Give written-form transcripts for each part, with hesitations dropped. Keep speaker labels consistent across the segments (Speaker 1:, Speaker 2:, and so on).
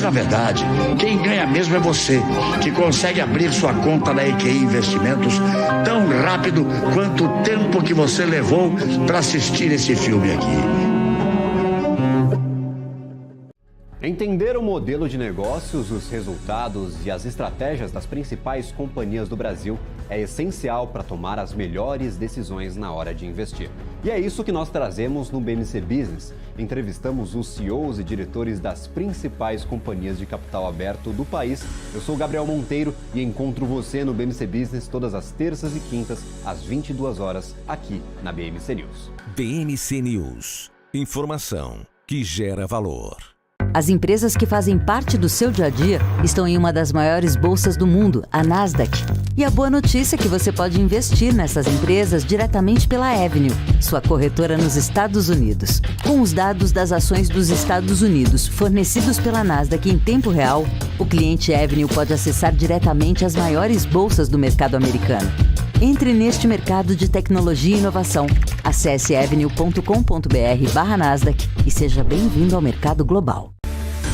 Speaker 1: na verdade, quem ganha mesmo é você, que consegue abrir sua conta na EQI Investimentos tão rápido quanto o tempo que você levou para assistir esse filme aqui.
Speaker 2: Entender o modelo de negócios, os resultados e as estratégias das principais companhias do Brasil é essencial para tomar as melhores decisões na hora de investir. E é isso que nós trazemos no BMC Business. Entrevistamos os CEOs e diretores das principais companhias de capital aberto do país. Eu sou Gabriel Monteiro e encontro você no BMC Business todas as terças e quintas, às 22 horas, aqui na BMC News.
Speaker 3: BMC News. Informação que gera valor.
Speaker 4: As empresas que fazem parte do seu dia a dia estão em uma das maiores bolsas do mundo, a Nasdaq. E a boa notícia é que você pode investir nessas empresas diretamente pela Avenue, sua corretora nos Estados Unidos. Com os dados das ações dos Estados Unidos fornecidos pela Nasdaq em tempo real, o cliente Avenue pode acessar diretamente as maiores bolsas do mercado americano. Entre neste mercado de tecnologia e inovação. Acesse avenue.com.br/Nasdaq e seja bem-vindo ao mercado global.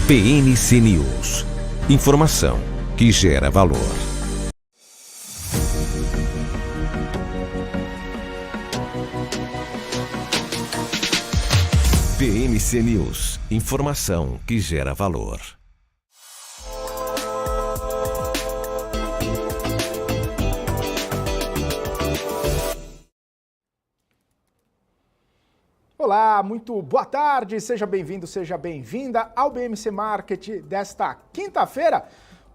Speaker 3: BMC News. Informação que gera valor. BMC News. Informação que gera valor.
Speaker 5: Olá, muito boa tarde, seja bem-vindo, seja bem-vinda ao BMC Market desta quinta-feira.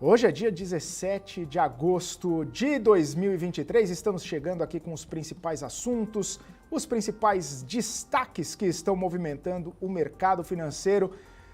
Speaker 5: Hoje é dia 17 de agosto de 2023, estamos chegando aqui com os principais assuntos, os principais destaques que estão movimentando o mercado financeiro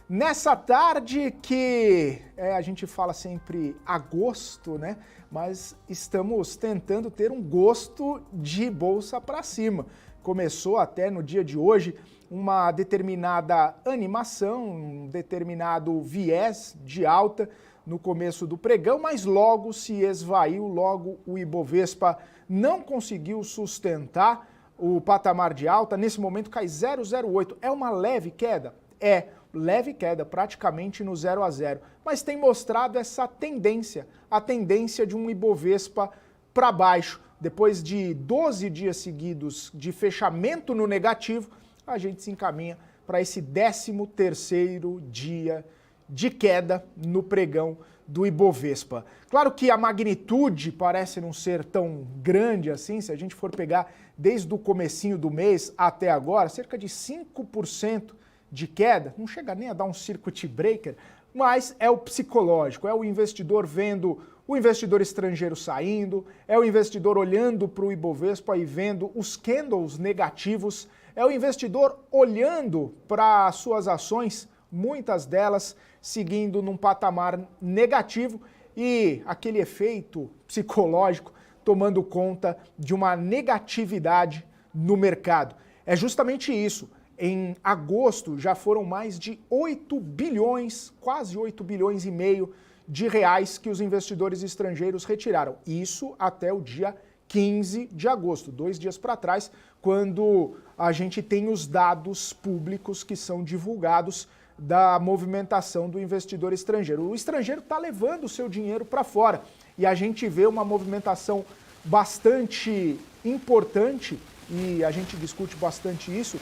Speaker 5: nessa tarde que a gente fala sempre agosto, né? Mas estamos tentando ter um gosto de bolsa para cima. Começou até no dia de hoje uma determinada animação, um determinado viés de alta no começo do pregão, mas logo se esvaiu, logo o Ibovespa não conseguiu sustentar o patamar de alta. Nesse momento cai 0,08. É uma leve queda? É, leve queda, praticamente no 0 a 0. Mas tem mostrado essa tendência, a tendência de um Ibovespa para baixo. Depois de 12 dias seguidos de fechamento no negativo, a gente se encaminha para esse 13º dia de queda no pregão do Ibovespa. Claro que a magnitude parece não ser tão grande assim, se a gente for pegar desde o comecinho do mês até agora, cerca de 5% de queda, não chega nem a dar um circuit breaker, mas é o psicológico, é o investidor vendo o investidor estrangeiro saindo, é o investidor olhando para o Ibovespa e vendo os candles negativos, é o investidor olhando para suas ações, muitas delas seguindo num patamar negativo e aquele efeito psicológico tomando conta de uma negatividade no mercado. É justamente isso. Em agosto já foram mais de 8 bilhões, quase 8 bilhões e meio de reais que os investidores estrangeiros retiraram. Isso até o dia 15 de agosto, 2 dias para trás, quando a gente tem os dados públicos que são divulgados da movimentação do investidor estrangeiro. O estrangeiro está levando o seu dinheiro para fora e a gente vê uma movimentação bastante importante e a gente discute bastante isso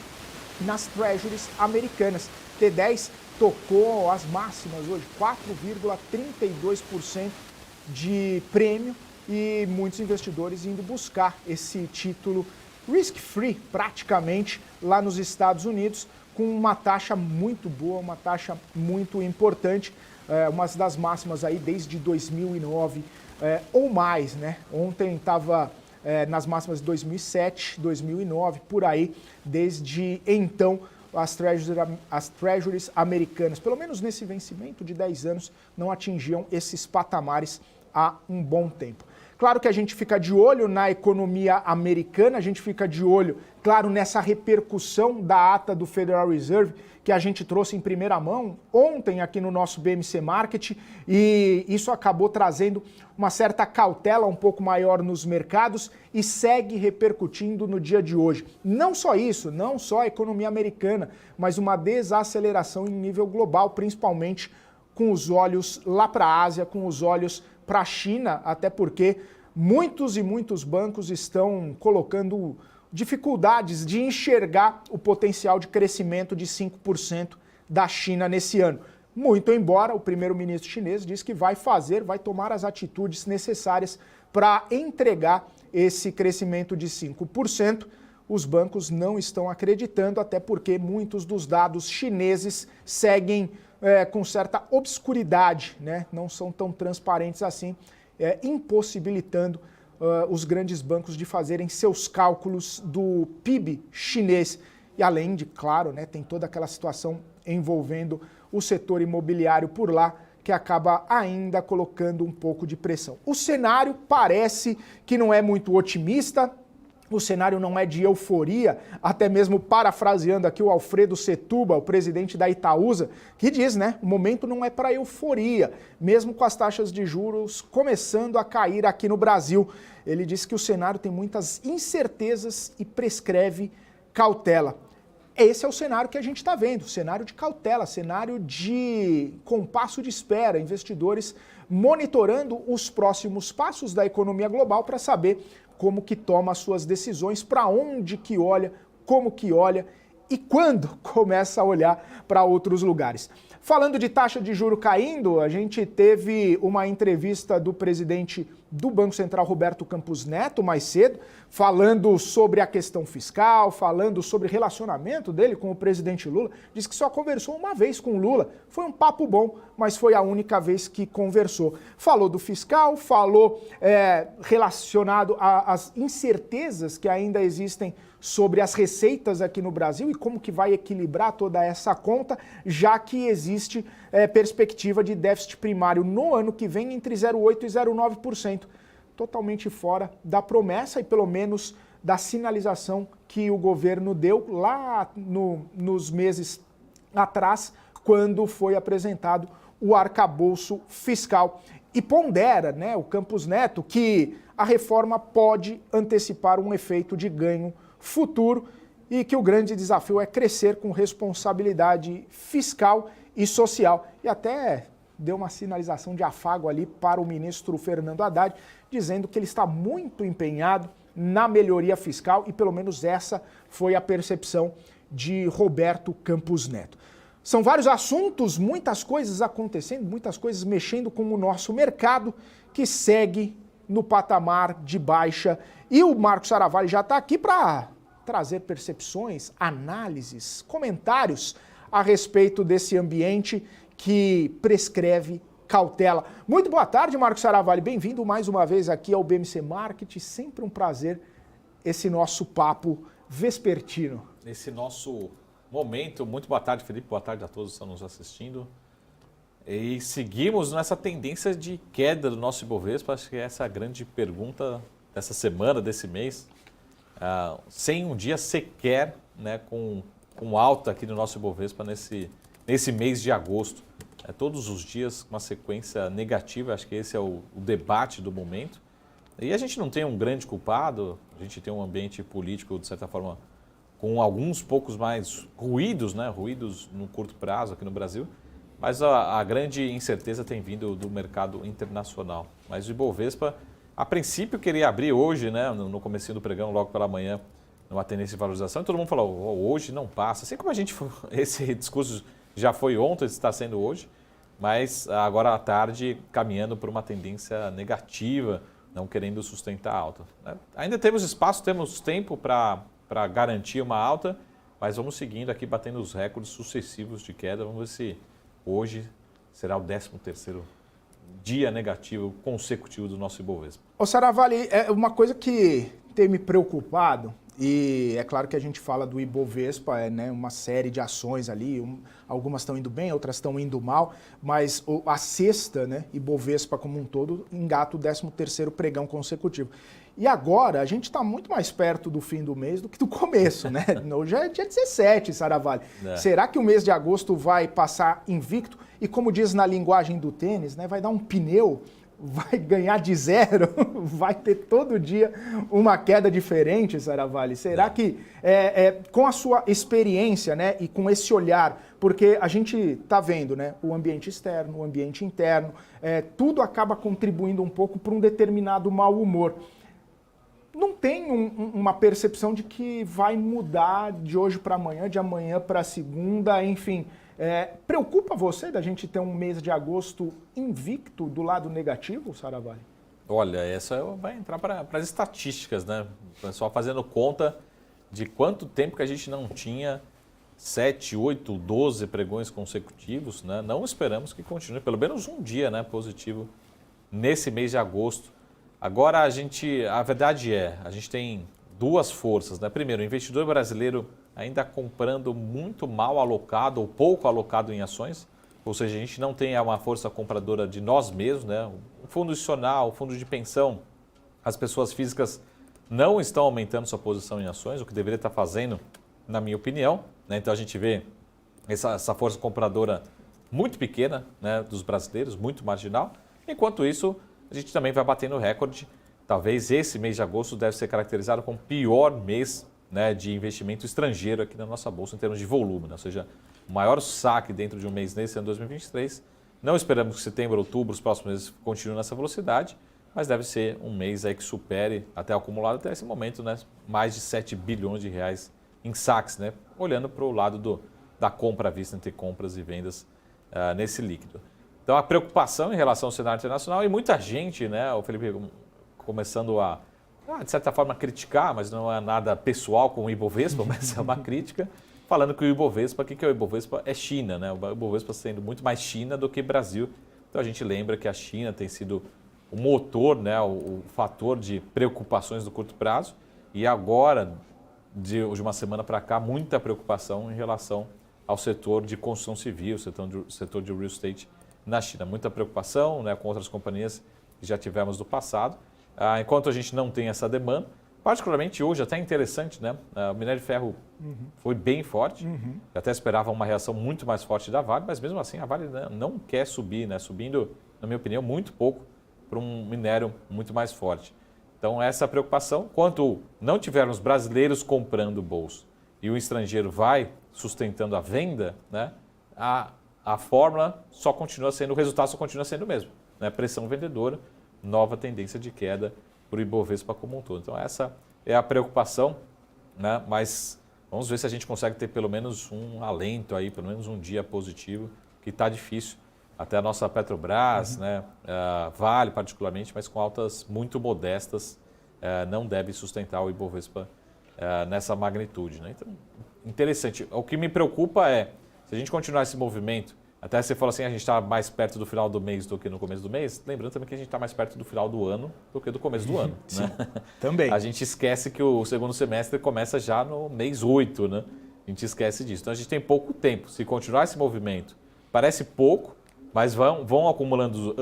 Speaker 5: nas treasuries americanas. T10 tocou as máximas hoje, 4,32% de prêmio e muitos investidores indo buscar esse título risk-free praticamente lá nos Estados Unidos com uma taxa muito boa, uma taxa muito importante, uma das máximas aí desde 2009 ou mais, né? Ontem estava nas máximas de 2007, 2009, por aí, desde então as treasuries americanas, pelo menos nesse vencimento de 10 anos, não atingiam esses patamares há um bom tempo. Claro que a gente fica de olho na economia americana, a gente fica de olho, claro, nessa repercussão da ata do Federal Reserve, que a gente trouxe em primeira mão ontem aqui no nosso BMC Market, e isso acabou trazendo uma certa cautela um pouco maior nos mercados e segue repercutindo no dia de hoje. Não só isso, não só a economia americana, mas uma desaceleração em nível global, principalmente com os olhos lá para a Ásia, com os olhos para a China, até porque muitos e muitos bancos estão colocando dificuldades de enxergar o potencial de crescimento de 5% da China nesse ano. Muito embora o primeiro-ministro chinês diz que vai tomar as atitudes necessárias para entregar esse crescimento de 5%, os bancos não estão acreditando, até porque muitos dos dados chineses seguem com certa obscuridade, né? Não são tão transparentes assim, impossibilitando os grandes bancos de fazerem seus cálculos do PIB chinês. E além de, claro, né, tem toda aquela situação envolvendo o setor imobiliário por lá, que acaba ainda colocando um pouco de pressão. O cenário parece que não é muito otimista, o cenário não é de euforia, até mesmo parafraseando aqui o Alfredo Setúbal, o presidente da Itaúsa, que diz, né, o momento não é para euforia, mesmo com as taxas de juros começando a cair aqui no Brasil. Ele disse que o cenário tem muitas incertezas e prescreve cautela. Esse é o cenário que a gente está vendo, cenário de cautela, cenário de compasso de espera, investidores monitorando os próximos passos da economia global para saber como que toma as suas decisões, para onde que olha, como que olha e quando começa a olhar para outros lugares. Falando de taxa de juro caindo, a gente teve uma entrevista do presidente do Banco Central, Roberto Campos Neto, mais cedo, falando sobre a questão fiscal, falando sobre o relacionamento dele com o presidente Lula. Diz que só conversou uma vez com o Lula. Foi um papo bom, mas foi a única vez que conversou. Falou do fiscal, falou relacionado às incertezas que ainda existem sobre as receitas aqui no Brasil e como que vai equilibrar toda essa conta, já que existe perspectiva de déficit primário no ano que vem entre 0,8% e 0,9%, totalmente fora da promessa e pelo menos da sinalização que o governo deu lá nos meses atrás, quando foi apresentado o arcabouço fiscal. E pondera, né, o Campos Neto, que a reforma pode antecipar um efeito de ganho futuro e que o grande desafio é crescer com responsabilidade fiscal e social. E até deu uma sinalização de afago ali para o ministro Fernando Haddad, dizendo que ele está muito empenhado na melhoria fiscal e pelo menos essa foi a percepção de Roberto Campos Neto. São vários assuntos, muitas coisas acontecendo, muitas coisas mexendo com o nosso mercado, que segue no patamar de baixa. E o Marcos Saravalli já está aqui para trazer percepções, análises, comentários a respeito desse ambiente que prescreve cautela. Muito boa tarde, Marcos Saravalli. Bem-vindo mais uma vez aqui ao BMC Market. Sempre um prazer esse nosso papo vespertino.
Speaker 6: Nesse nosso momento, muito boa tarde, Felipe. Boa tarde a todos que estão nos assistindo. E seguimos nessa tendência de queda do nosso Ibovespa. Acho que essa é a grande pergunta dessa semana, desse mês. Sem um dia sequer, né, com alta aqui no nosso Ibovespa nesse mês de agosto. Todos os dias uma sequência negativa, acho que esse é o debate do momento. E a gente não tem um grande culpado, a gente tem um ambiente político, de certa forma, com alguns poucos mais ruídos, né, ruídos no curto prazo aqui no Brasil, mas a grande incerteza tem vindo do mercado internacional. Mas o Ibovespa, a princípio, queria abrir hoje, né, no comecinho do pregão, logo pela manhã, numa tendência de valorização, e todo mundo falou, hoje não passa. Assim como esse discurso já foi ontem, está sendo hoje, mas agora à tarde caminhando por uma tendência negativa, não querendo sustentar a alta. Ainda temos espaço, temos tempo para garantir uma alta, mas vamos seguindo aqui, batendo os recordes sucessivos de queda. Vamos ver se hoje será o 13º dia negativo consecutivo do nosso Ibovespa.
Speaker 5: Ô Saravalli, é uma coisa que tem me preocupado, e é claro que a gente fala do Ibovespa, né, uma série de ações ali, algumas estão indo bem, outras estão indo mal, mas a sexta, né, Ibovespa como um todo, engata o 13º pregão consecutivo. E agora a gente está muito mais perto do fim do mês do que do começo, né? Hoje é dia 17, Saravalli. Será que o mês de agosto vai passar invicto? E como diz na linguagem do tênis, né, vai dar um pneu vai ganhar de zero? Vai ter todo dia uma queda diferente, Saravalli? Será que, com a sua experiência, né, e com esse olhar, porque a gente está vendo, né, o ambiente externo, o ambiente interno, tudo acaba contribuindo um pouco para um determinado mau humor. Não tem uma percepção de que vai mudar de hoje para amanhã, de amanhã para segunda, enfim. Preocupa você da gente ter um mês de agosto invicto do lado negativo, Saravalli?
Speaker 6: Olha, essa vai entrar para as estatísticas, né? O pessoal fazendo conta de quanto tempo que a gente não tinha 7, 8, 12 pregões consecutivos, né? Não esperamos que continue, pelo menos um dia, né, positivo nesse mês de agosto. Agora, a verdade a gente tem duas forças, né? Primeiro, o investidor brasileiro ainda comprando muito mal alocado ou pouco alocado em ações, ou seja, a gente não tem uma força compradora de nós mesmos, né? O fundo institucional, o fundo de pensão, as pessoas físicas não estão aumentando sua posição em ações, o que deveria estar fazendo, na minha opinião, né? Então a gente vê essa força compradora muito pequena, né, dos brasileiros, muito marginal. Enquanto isso, a gente também vai batendo recorde. Talvez esse mês de agosto deve ser caracterizado como o pior mês, né, de investimento estrangeiro aqui na nossa bolsa em termos de volume, né? Ou seja, o maior saque dentro de um mês nesse ano 2023. Não esperamos que setembro, outubro, os próximos meses continuem nessa velocidade, mas deve ser um mês aí que supere, até acumulado até esse momento, né, mais de 7 bilhões de reais em saques, né, olhando para o lado da compra à vista, entre compras e vendas nesse líquido. Então, a preocupação em relação ao cenário internacional e muita gente, né, o Felipe, começando de certa forma, criticar, mas não é nada pessoal com o Ibovespa, mas é uma crítica, falando que o Ibovespa, o que é o Ibovespa? É China, né? O Ibovespa sendo muito mais China do que Brasil. Então, a gente lembra que a China tem sido o motor, né, o fator de preocupações do curto prazo, e agora, de uma semana para cá, muita preocupação em relação ao setor de construção civil, setor de real estate na China. Muita preocupação, né, com outras companhias que já tivemos do passado. Enquanto a gente não tem essa demanda, particularmente hoje, até interessante, né? O minério de ferro foi bem forte. Eu até esperava uma reação muito mais forte da Vale, mas mesmo assim a Vale não quer subir, né? Subindo, na minha opinião, muito pouco para um minério muito mais forte. Então, essa preocupação, quanto não tivermos brasileiros comprando bolsa e o estrangeiro vai sustentando a venda, né? A fórmula só continua sendo, o resultado só continua sendo o mesmo, né? Pressão vendedora, nova tendência de queda para o Ibovespa como um todo. Então, essa é a preocupação, né? Mas vamos ver se a gente consegue ter pelo menos um alento aí, pelo menos um dia positivo, que está difícil. Até a nossa Petrobras, né? Vale particularmente, mas com altas muito modestas, não deve sustentar o Ibovespa nessa magnitude, né? Então, interessante. O que me preocupa é, se a gente continuar esse movimento, até você fala assim, a gente está mais perto do final do mês do que no começo do mês, lembrando também que a gente está mais perto do final do ano do que do começo do ano.
Speaker 5: Sim,
Speaker 6: né?
Speaker 5: Também.
Speaker 6: A gente esquece que o segundo semestre começa já no mês 8, né? A gente esquece disso. Então a gente tem pouco tempo. Se continuar esse movimento, parece pouco, mas vão acumulando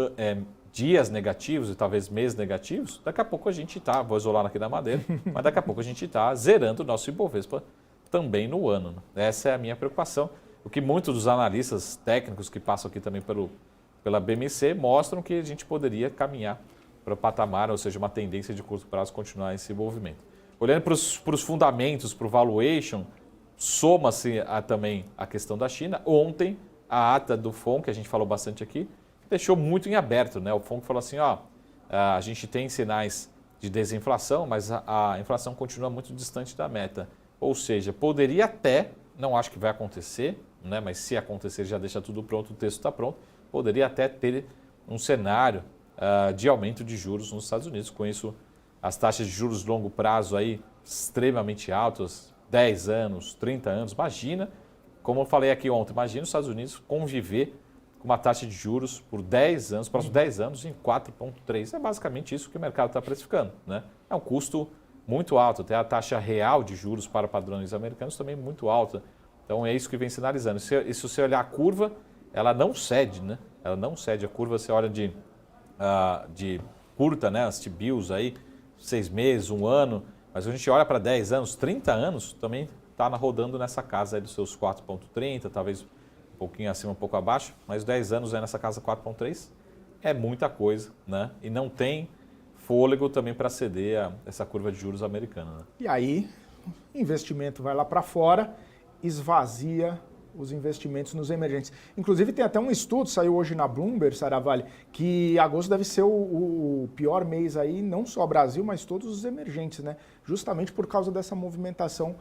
Speaker 6: dias negativos e talvez meses negativos, daqui a pouco a gente está, vou isolar aqui da madeira, mas daqui a pouco a gente está zerando o nosso Ibovespa também no ano. Né? Essa é a minha preocupação. O que muitos dos analistas técnicos que passam aqui também pela BMC mostram que a gente poderia caminhar para o patamar, ou seja, uma tendência de curto prazo continuar esse movimento. Olhando para os fundamentos, para o valuation, soma-se também a questão da China. Ontem, a ata do FONC, que a gente falou bastante aqui, deixou muito em aberto, né? O FONC falou assim, a gente tem sinais de desinflação, mas a inflação continua muito distante da meta. Ou seja, poderia até, não acho que vai acontecer, né? Mas se acontecer já deixa tudo pronto, o texto está pronto, poderia até ter um cenário de aumento de juros nos Estados Unidos. Com isso, as taxas de juros de longo prazo aí extremamente altas, 10 anos, 30 anos. Imagina, como eu falei aqui ontem, imagina os Estados Unidos conviver com uma taxa de juros por 10 anos, próximos 10 anos, em 4,3. É basicamente isso que o mercado está precificando, né? É um custo muito alto, até a taxa real de juros para padrões americanos também muito alta. Então é isso que vem sinalizando. E se você olhar a curva, ela não cede, né? Ela não cede. A curva você olha de curta, né? As T-bills aí, 6 meses, 1 ano, mas a gente olha para 10 anos, 30 anos, também está rodando nessa casa aí dos seus 4,30, talvez um pouquinho acima, um pouco abaixo, mas 10 anos aí nessa casa 4,3. é muita coisa, né? E não tem fôlego também para ceder a essa curva de juros americana. Né?
Speaker 5: E aí, investimento vai lá para fora, esvazia os investimentos nos emergentes. Inclusive, tem até um estudo, saiu hoje na Bloomberg, Saravalli, que agosto deve ser o pior mês aí, não só Brasil, mas todos os emergentes, né? Justamente por causa dessa movimentação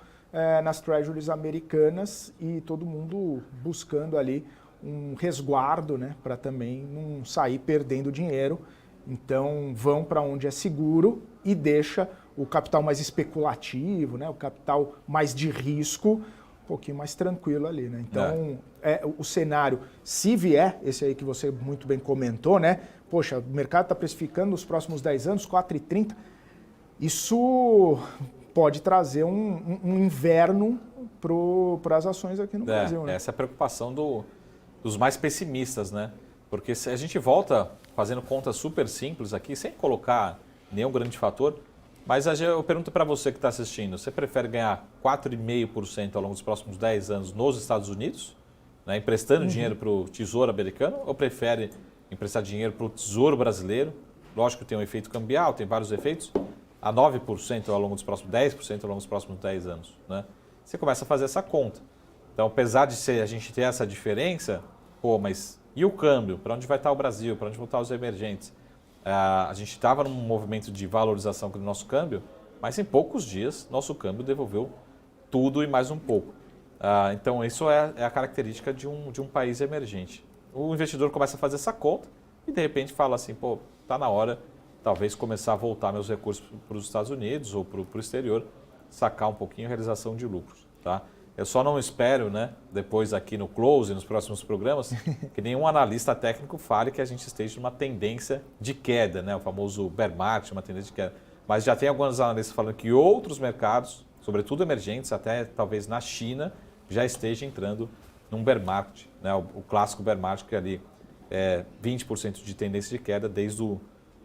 Speaker 5: nas treasuries americanas e todo mundo buscando ali um resguardo, né? Para também não sair perdendo dinheiro. Então, vão para onde é seguro e deixa o capital mais especulativo, né? O capital mais de risco, um pouquinho mais tranquilo ali, né? Então, o cenário, se vier, esse aí que você muito bem comentou, né? Poxa, o mercado está precificando nos próximos 10 anos, 4,30. Isso pode trazer um inverno para as ações aqui no Brasil, né?
Speaker 6: Essa é a preocupação dos mais pessimistas, né? Porque se a gente volta fazendo contas super simples aqui, sem colocar nenhum grande fator, mas eu pergunto para você que está assistindo, você prefere ganhar 4,5% ao longo dos próximos 10 anos nos Estados Unidos, né, emprestando dinheiro para o Tesouro americano, ou prefere emprestar dinheiro para o Tesouro brasileiro? Lógico que tem um efeito cambial, tem vários efeitos, a 9% ao longo dos próximos 10% ao longo dos próximos 10 anos. Né? Você começa a fazer essa conta. Então, apesar de a gente ter essa diferença, mas e o câmbio? Para onde vai estar o Brasil? Para onde vão estar os emergentes? A gente estava num movimento de valorização do nosso câmbio, mas em poucos dias nosso câmbio devolveu tudo e mais um pouco. Então isso é a característica de um país emergente. O investidor começa a fazer essa conta e de repente fala assim, está na hora talvez começar a voltar meus recursos para os Estados Unidos ou para o exterior, sacar um pouquinho a realização de lucros. Tá? Eu só não espero, né, depois aqui no Close, nos próximos programas, que nenhum analista técnico fale que a gente esteja numa tendência de queda, né, o famoso bear market, uma tendência de queda. Mas já tem alguns analistas falando que outros mercados, sobretudo emergentes, até talvez na China, já estejam entrando num bear market, né, o clássico bear market, que é ali 20% de tendência de queda desde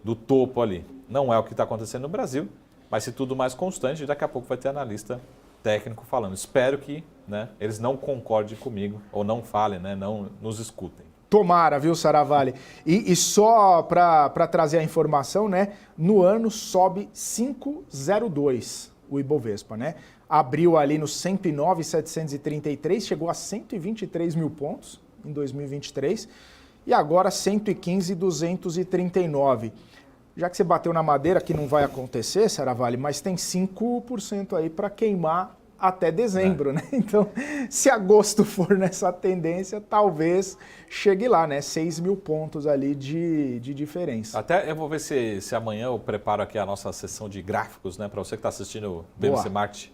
Speaker 6: do topo ali. Não é o que está acontecendo no Brasil, mas se tudo mais constante, daqui a pouco vai ter analista técnico falando. Espero que, né, eles não concordem comigo ou não falem, né, não nos escutem.
Speaker 5: Tomara, viu, Saravalli? E só para trazer a informação, né, no ano sobe 5,02 o Ibovespa, né? Abriu ali nos 109.733, chegou a 123 mil pontos em 2023 e agora 115.239. Já que você bateu na madeira, que não vai acontecer, Saravalli, mas tem 5% aí para queimar até dezembro, né? Então, se agosto for nessa tendência, talvez chegue lá, né? 6 mil pontos ali de diferença.
Speaker 6: Até eu vou ver se amanhã eu preparo aqui a nossa sessão de gráficos, né? Para você que está assistindo o BMC Market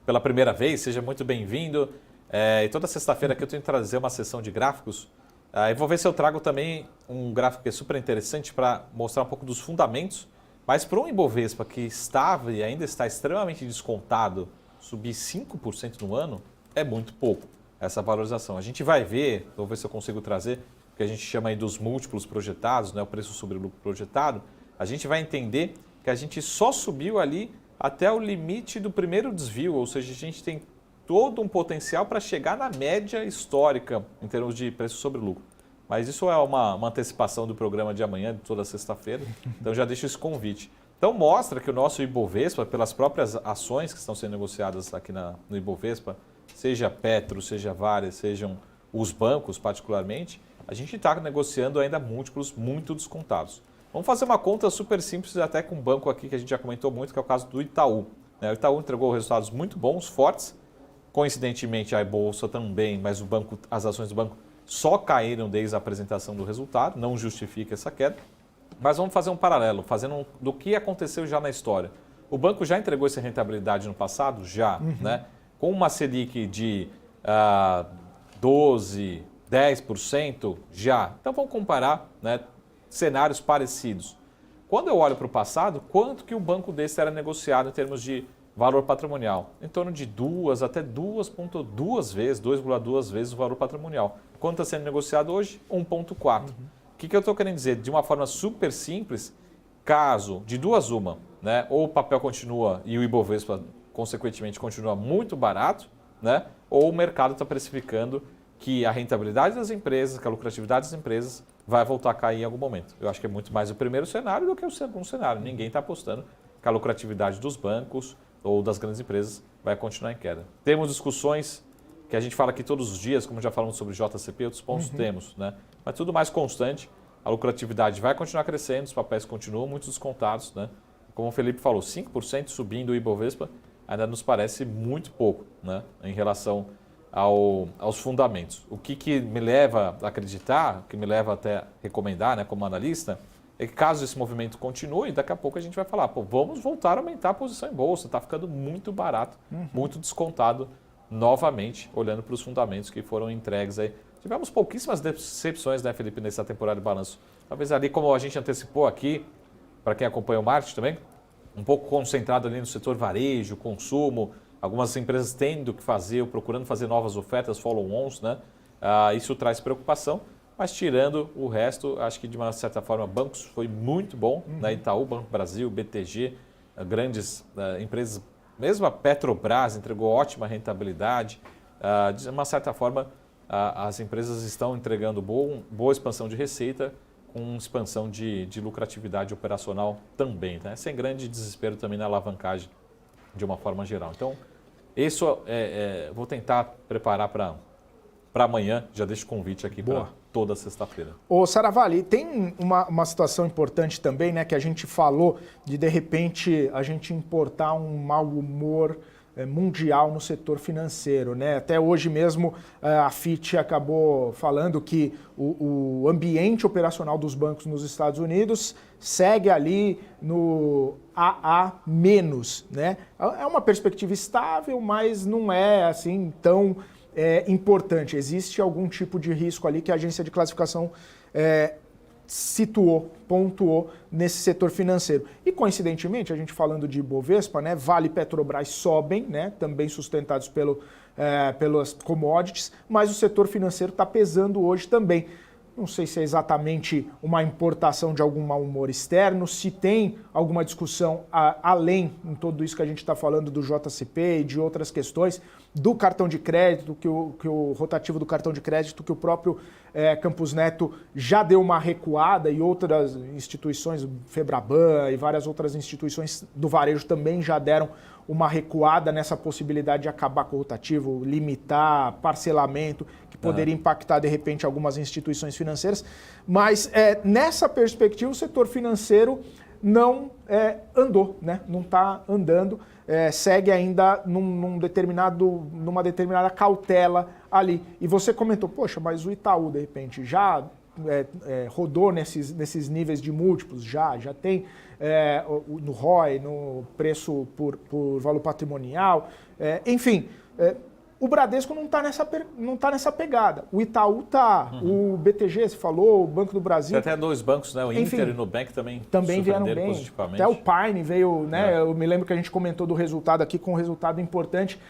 Speaker 6: pela primeira vez, seja muito bem-vindo. E toda sexta-feira aqui eu tenho que trazer uma sessão de gráficos. Eu vou ver se eu trago também um gráfico que é super interessante para mostrar um pouco dos fundamentos, mas para um Ibovespa que estava e ainda está extremamente descontado, subir 5% no ano é muito pouco essa valorização. A gente vai ver, vou ver se eu consigo trazer, o que a gente chama aí dos múltiplos projetados, né, o preço sobre o lucro projetado, a gente vai entender que a gente só subiu ali até o limite do primeiro desvio, ou seja, a gente tem todo um potencial para chegar na média histórica em termos de preço sobre lucro. Mas isso é uma antecipação do programa de amanhã, de toda sexta-feira, então já deixo esse convite. Então mostra que o nosso Ibovespa, pelas próprias ações que estão sendo negociadas aqui no Ibovespa, seja Petro, seja Vale, sejam os bancos particularmente, a gente está negociando ainda múltiplos muito descontados. Vamos fazer uma conta super simples até com um banco aqui que a gente já comentou muito, que é o caso do Itaú. O Itaú entregou resultados muito bons, fortes. Coincidentemente, a bolsa também, mas as ações do banco só caíram desde a apresentação do resultado, não justifica essa queda. Mas vamos fazer um paralelo, fazendo do que aconteceu já na história. O banco já entregou essa rentabilidade no passado? Já, né? Com uma Selic de 12%, 10%? Já. Então vamos comparar, né, cenários parecidos. Quando eu olho para o passado, quanto que o banco desse era negociado em termos de valor patrimonial? Em torno de 2 até 2,2 vezes, 2,2 vezes o valor patrimonial. Quanto está sendo negociado hoje? 1,4. O que eu estou querendo dizer? De uma forma super simples, caso de duas uma, né, ou o papel continua e o Ibovespa, consequentemente, continua muito barato, né, ou o mercado está precificando que a rentabilidade das empresas, que a lucratividade das empresas vai voltar a cair em algum momento. Eu acho que é muito mais o primeiro cenário do que o segundo cenário. Ninguém está apostando que a lucratividade dos bancos ou das grandes empresas vai continuar em queda. Temos discussões que a gente fala aqui todos os dias, como já falamos sobre JCP, outros pontos temos, né? Mas tudo mais constante, a lucratividade vai continuar crescendo, os papéis continuam muito descontados, né? Como o Felipe falou, 5% subindo o Ibovespa ainda nos parece muito pouco, né? Em relação aos fundamentos. O que me leva a acreditar, o que me leva até recomendar, né, como analista, é que caso esse movimento continue, daqui a pouco a gente vai falar, pô, vamos voltar a aumentar a posição em bolsa, está ficando muito barato, muito descontado novamente, olhando para os fundamentos que foram entregues aí. Tivemos pouquíssimas decepções, né, Felipe, nessa temporada de balanço. Talvez ali, como a gente antecipou aqui, para quem acompanha o marketing também, um pouco concentrado ali no setor varejo, consumo, algumas empresas tendo que fazer, ou procurando fazer novas ofertas, follow-ons, né? Isso traz preocupação, mas tirando o resto, acho que de uma certa forma, bancos foi muito bom, né? Itaú, Banco Brasil, BTG, grandes empresas, mesmo a Petrobras entregou ótima rentabilidade. De uma certa forma, as empresas estão entregando boa expansão de receita, com expansão de lucratividade operacional também, né? Sem grande desespero também na alavancagem, de uma forma geral. Então, isso vou tentar preparar para amanhã, já deixo o convite aqui para toda sexta-feira.
Speaker 5: Ô Saravalli, tem uma situação importante também, né, que a gente falou de repente, a gente importar um mau humor mundial no setor financeiro, né? Até hoje mesmo a Fitch acabou falando que o ambiente operacional dos bancos nos Estados Unidos segue ali no AA-, né? É uma perspectiva estável, mas não é assim tão importante. Existe algum tipo de risco ali que a agência de classificação pontuou nesse setor financeiro. E, coincidentemente, a gente falando de Ibovespa, né, Vale e Petrobras sobem, né, também sustentados pelas commodities, mas o setor financeiro está pesando hoje também. Não sei se é exatamente uma importação de algum mau humor externo, se tem alguma discussão além em tudo isso que a gente está falando do JCP e de outras questões, do cartão de crédito, que o rotativo do cartão de crédito, que o próprio Campos Neto já deu uma recuada e outras instituições, Febraban e várias outras instituições do varejo também já deram uma recuada nessa possibilidade de acabar com o rotativo, limitar parcelamento, que poderia impactar, de repente, algumas instituições financeiras. Mas, nessa perspectiva, o setor financeiro não andou, né? Não está andando, segue ainda numa determinada cautela ali. E você comentou, poxa, mas o Itaú, de repente, já rodou nesses níveis de múltiplos, já tem no ROI, no preço por valor patrimonial, enfim, o Bradesco não está nessa pegada. O Itaú está, o BTG, você falou, o Banco do Brasil.
Speaker 6: Tem até dois bancos, né? O Inter e o Nubank também
Speaker 5: vieram bem.
Speaker 6: Positivamente.
Speaker 5: Até o Pine veio, né? Eu me lembro que a gente comentou do resultado aqui com um resultado importante.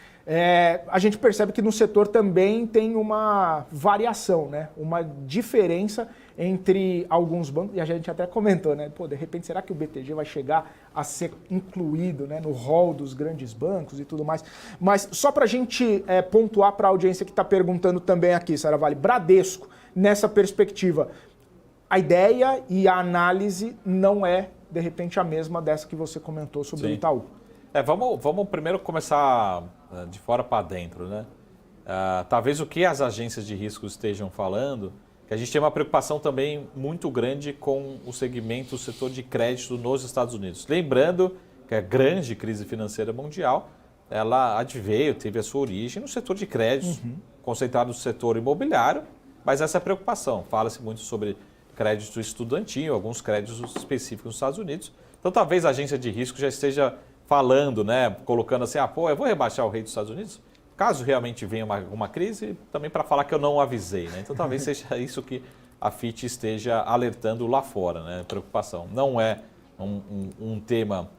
Speaker 5: A gente percebe que no setor também tem uma variação, né? Uma diferença entre alguns bancos, e a gente até comentou, né? Pô, de repente, será que o BTG vai chegar a ser incluído, né, no rol dos grandes bancos e tudo mais? Mas só para a gente pontuar para a audiência que está perguntando também aqui, Saravalli, Bradesco, nessa perspectiva, a ideia e a análise não é, de repente, a mesma dessa que você comentou sobre o Itaú.
Speaker 6: Vamos primeiro começar de fora para dentro, né? Talvez o que as agências de risco estejam falando, que a gente tem uma preocupação também muito grande com o segmento, o setor de crédito nos Estados Unidos. Lembrando que a grande crise financeira mundial, ela teve a sua origem no setor de crédito, concentrado no setor imobiliário, mas essa preocupação, fala-se muito sobre crédito estudantil, alguns créditos específicos nos Estados Unidos. Então talvez a agência de risco já esteja falando, né, colocando assim, eu vou rebaixar o rate dos Estados Unidos, caso realmente venha uma crise, também para falar que eu não avisei, né? Então talvez seja isso que a Fitch esteja alertando lá fora, né? Preocupação. Não é um tema,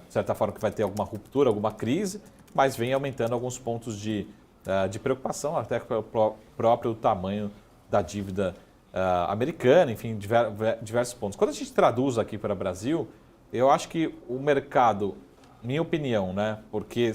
Speaker 6: de certa forma, que vai ter alguma ruptura, alguma crise, mas vem aumentando alguns pontos de preocupação, até pelo próprio tamanho da dívida americana, enfim, diversos pontos. Quando a gente traduz aqui para o Brasil, eu acho que o mercado, minha opinião, né? Porque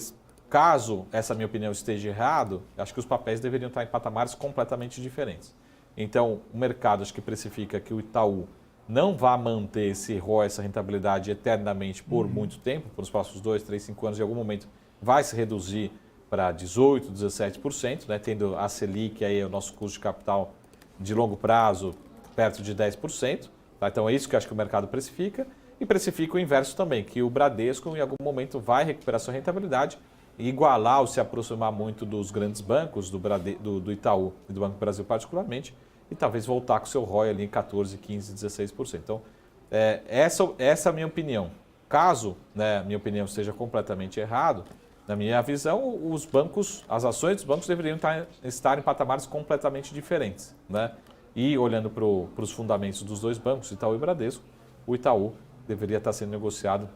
Speaker 6: caso essa minha opinião esteja errado, acho que os papéis deveriam estar em patamares completamente diferentes. Então, o mercado acho que precifica que o Itaú não vai manter esse ROE, essa rentabilidade eternamente por muito tempo, por os próximos 2, 3, 5 anos, em algum momento vai se reduzir para 18%, 17%, né, tendo a Selic, aí, o nosso custo de capital de longo prazo, perto de 10%. Tá? Então, é isso que eu acho que o mercado precifica. E precifica o inverso também, que o Bradesco, em algum momento, vai recuperar sua rentabilidade e igualar ou se aproximar muito dos grandes bancos, do Itaú e do Banco do Brasil particularmente, e talvez voltar com o seu ROE ali em 14%, 15%, 16%. Então, essa é a minha opinião. Caso, né, minha opinião esteja completamente errado, na minha visão, os bancos, as ações dos bancos deveriam estar em patamares completamente diferentes. Né? E olhando para os fundamentos dos dois bancos, Itaú e Bradesco, o Itaú deveria estar sendo negociado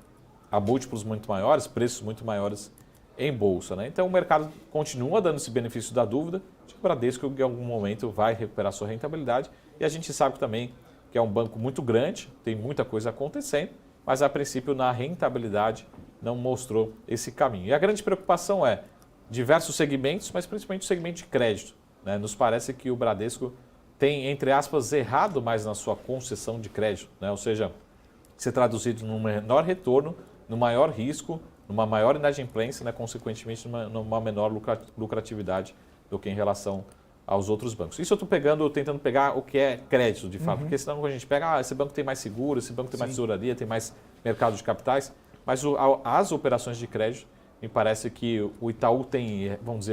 Speaker 6: a múltiplos muito maiores, preços muito maiores em bolsa. Né? Então o mercado continua dando esse benefício da dúvida de que o Bradesco em algum momento vai recuperar sua rentabilidade e a gente sabe também que é um banco muito grande, tem muita coisa acontecendo, mas a princípio na rentabilidade não mostrou esse caminho. E a grande preocupação é diversos segmentos, mas principalmente o segmento de crédito. Né? Nos parece que o Bradesco tem, entre aspas, errado mais na sua concessão de crédito, né? Ou seja, ser traduzido num menor retorno, no maior risco, numa maior inadimplência, né? Consequentemente numa menor lucratividade do que em relação aos outros bancos. Isso eu estou tentando pegar o que é crédito, de fato, porque senão quando a gente pega, esse banco tem mais seguro, esse banco tem mais tesouraria, tem mais mercado de capitais, mas as operações de crédito, me parece que o Itaú tem, vamos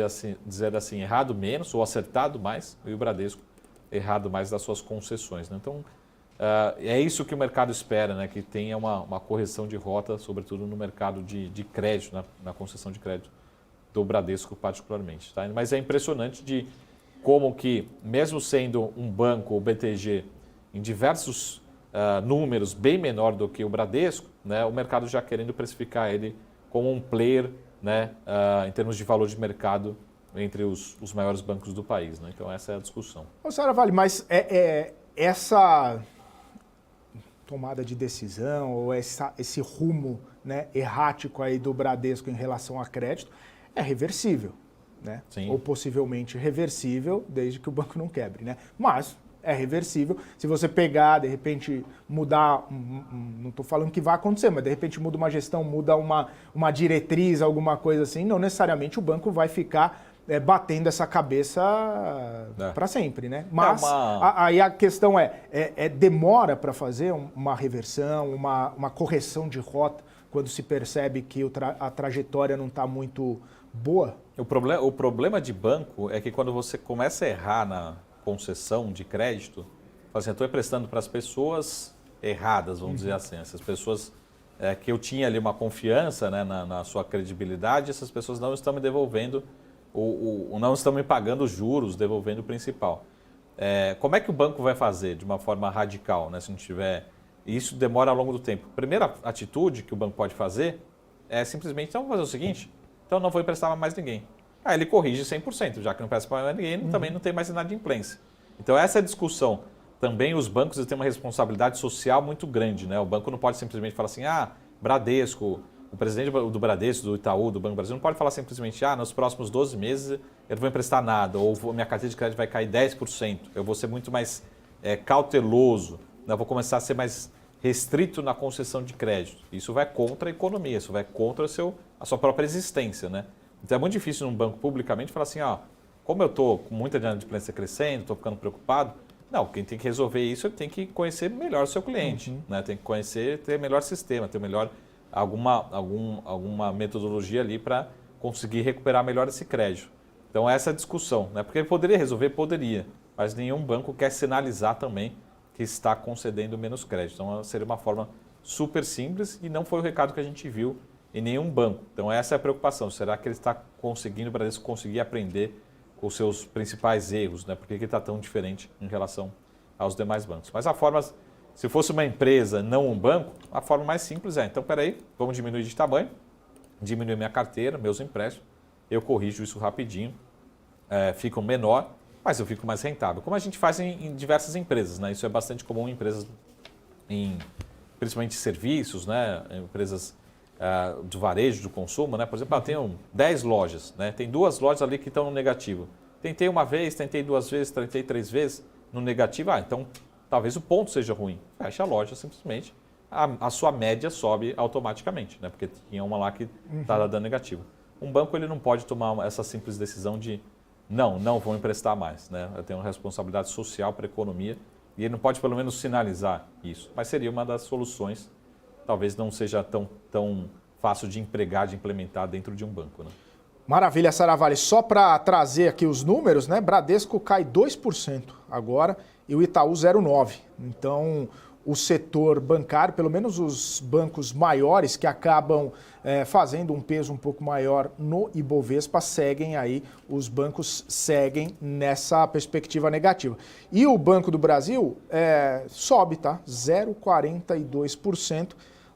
Speaker 6: dizer assim, errado menos ou acertado mais, e o Bradesco errado mais das suas concessões. Né? Então, é isso que o mercado espera, né? Que tenha uma correção de rota, sobretudo no mercado de crédito, na concessão de crédito do Bradesco particularmente. Tá? Mas é impressionante de como que, mesmo sendo um banco, o BTG, em diversos números bem menor do que o Bradesco, né? O mercado já querendo precificar ele como um player, né? Em termos de valor de mercado entre os maiores bancos do país. Né? Então essa é a discussão.
Speaker 5: Ô, Saravalli, mas essa tomada de decisão ou esse rumo, né, errático aí do Bradesco em relação a crédito é reversível, né?
Speaker 6: Sim.
Speaker 5: Ou possivelmente reversível, desde que o banco não quebre, né? Mas é reversível. Se você pegar, de repente, mudar, não estou falando que vai acontecer, mas de repente muda uma gestão, muda uma diretriz, alguma coisa assim, não necessariamente o banco vai ficar batendo essa cabeça para sempre, né? Mas aí a questão demora para fazer uma reversão, uma correção de rota, quando se percebe que a trajetória não está muito boa?
Speaker 6: O problema de banco é que quando você começa a errar na concessão de crédito, assim, eu estou emprestando para as pessoas erradas, vamos dizer assim, essas pessoas que eu tinha ali uma confiança, né, na sua credibilidade, essas pessoas não estão me devolvendo ou não estão me pagando os juros, devolvendo o principal. Como é que o banco vai fazer de uma forma radical, né, se não tiver... Isso demora ao longo do tempo. A primeira atitude que o banco pode fazer é simplesmente, então vamos fazer o seguinte, então não vou emprestar mais ninguém. Aí ele corrige 100%, já que não empresta para mais ninguém, também não tem mais inadimplência. Então essa é a discussão. Também os bancos têm uma responsabilidade social muito grande, né? O banco não pode simplesmente falar assim, Bradesco, o presidente do Bradesco, do Itaú, do Banco do Brasil, não pode falar simplesmente, nos próximos 12 meses eu não vou emprestar nada, ou minha carteira de crédito vai cair 10%, eu vou ser muito mais cauteloso, eu vou começar a ser mais restrito na concessão de crédito. Isso vai contra a economia, isso vai contra a sua própria existência, né? Então é muito difícil num banco publicamente falar assim, como eu estou com muita inadimplência crescendo, estou ficando preocupado. Não, quem tem que resolver isso tem que conhecer melhor o seu cliente, né? Tem que conhecer, ter melhor sistema, ter melhor alguma metodologia ali para conseguir recuperar melhor esse crédito. Então essa é a discussão, né? Porque poderia resolver, poderia, mas nenhum banco quer sinalizar também que está concedendo menos crédito. Então seria uma forma super simples e não foi o recado que a gente viu em nenhum banco. Então essa é a preocupação. Será que ele está conseguindo, o Bradesco conseguir aprender com os seus principais erros, né? Por que ele está tão diferente em relação aos demais bancos? Mas a forma, se fosse uma empresa, não um banco, a forma mais simples então peraí, vamos diminuir de tamanho, diminuir minha carteira, meus empréstimos, eu corrijo isso rapidinho, fico menor, mas eu fico mais rentável. Como a gente faz em diversas empresas, né? Isso é bastante comum em empresas, principalmente serviços, né? Empresas do varejo, do consumo, né? Por exemplo, eu tenho 10 lojas, né? Tem 2 lojas ali que estão no negativo. Tentei uma vez, tentei 2 vezes, tentei 3 vezes no negativo. Então talvez o ponto seja ruim. Fecha a loja simplesmente, a sua média sobe automaticamente, né? Porque tinha uma lá que estava dando negativo. Um banco ele não pode tomar essa simples decisão de não vou emprestar mais, né? Eu tenho uma responsabilidade social para a economia e ele não pode pelo menos sinalizar isso. Mas seria uma das soluções. Talvez não seja tão fácil de empregar, de implementar dentro de um banco, né?
Speaker 5: Maravilha, Saravalli. Só para trazer aqui os números, né? Bradesco cai 2% agora e o Itaú 0,9%. Então, o setor bancário, pelo menos os bancos maiores que acabam fazendo um peso um pouco maior no Ibovespa, os bancos seguem nessa perspectiva negativa. E o Banco do Brasil sobe, tá? 0,42%,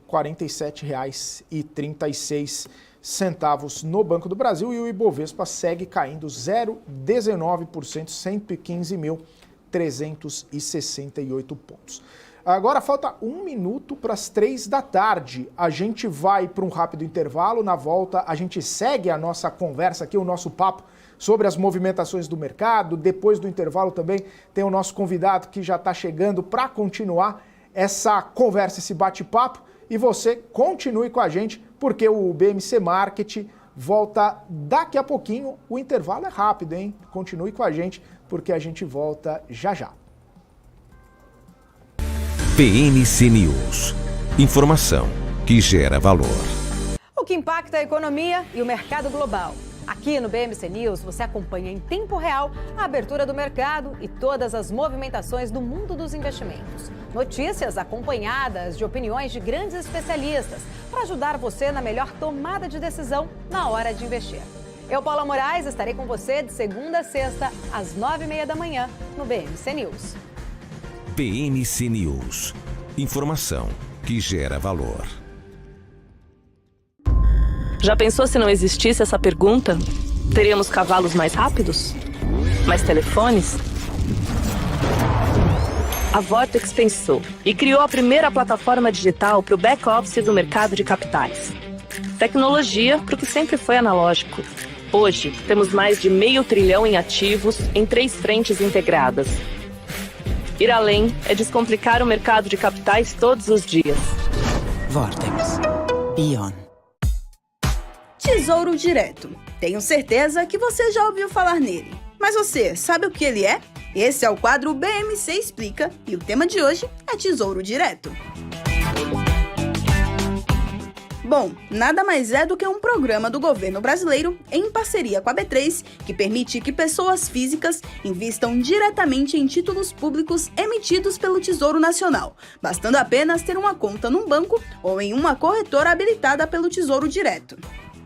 Speaker 5: R$ 47,36 no Banco do Brasil, e o Ibovespa segue caindo 0,19%, 115.368 pontos. Agora falta 1 minuto para as 3 da tarde. A gente vai para um rápido intervalo. Na volta, a gente segue a nossa conversa aqui, o nosso papo sobre as movimentações do mercado. Depois do intervalo também tem o nosso convidado que já está chegando para continuar essa conversa, esse bate-papo. E você continue com a gente, porque o BMC Market volta daqui a pouquinho. O intervalo é rápido, hein? Continue com a gente, porque a gente volta já já.
Speaker 3: BMC News. Informação que gera valor.
Speaker 7: O que impacta a economia e o mercado global. Aqui no BMC News você acompanha em tempo real a abertura do mercado e todas as movimentações do mundo dos investimentos. Notícias acompanhadas de opiniões de grandes especialistas para ajudar você na melhor tomada de decisão na hora de investir. Eu, Paula Moraes, estarei com você de segunda a sexta, às 9h30 da manhã, no BMC News.
Speaker 3: BMC News. Informação que gera valor.
Speaker 8: Já pensou se não existisse essa pergunta? Teríamos cavalos mais rápidos? Mais telefones? A Vortex pensou e criou a primeira plataforma digital para o back-office do mercado de capitais. Tecnologia para o que sempre foi analógico. Hoje, temos mais de R$500 bilhão em ativos em 3 frentes integradas. Ir além é descomplicar o mercado de capitais todos os dias.
Speaker 9: Vortex. Beyond.
Speaker 10: Tesouro Direto. Tenho certeza que você já ouviu falar nele. Mas você sabe o que ele é? Esse é o quadro BMC Explica e o tema de hoje é Tesouro Direto. Bom, nada mais é do que um programa do governo brasileiro, em parceria com a B3, que permite que pessoas físicas invistam diretamente em títulos públicos emitidos pelo Tesouro Nacional, bastando apenas ter uma conta num banco ou em uma corretora habilitada pelo Tesouro Direto.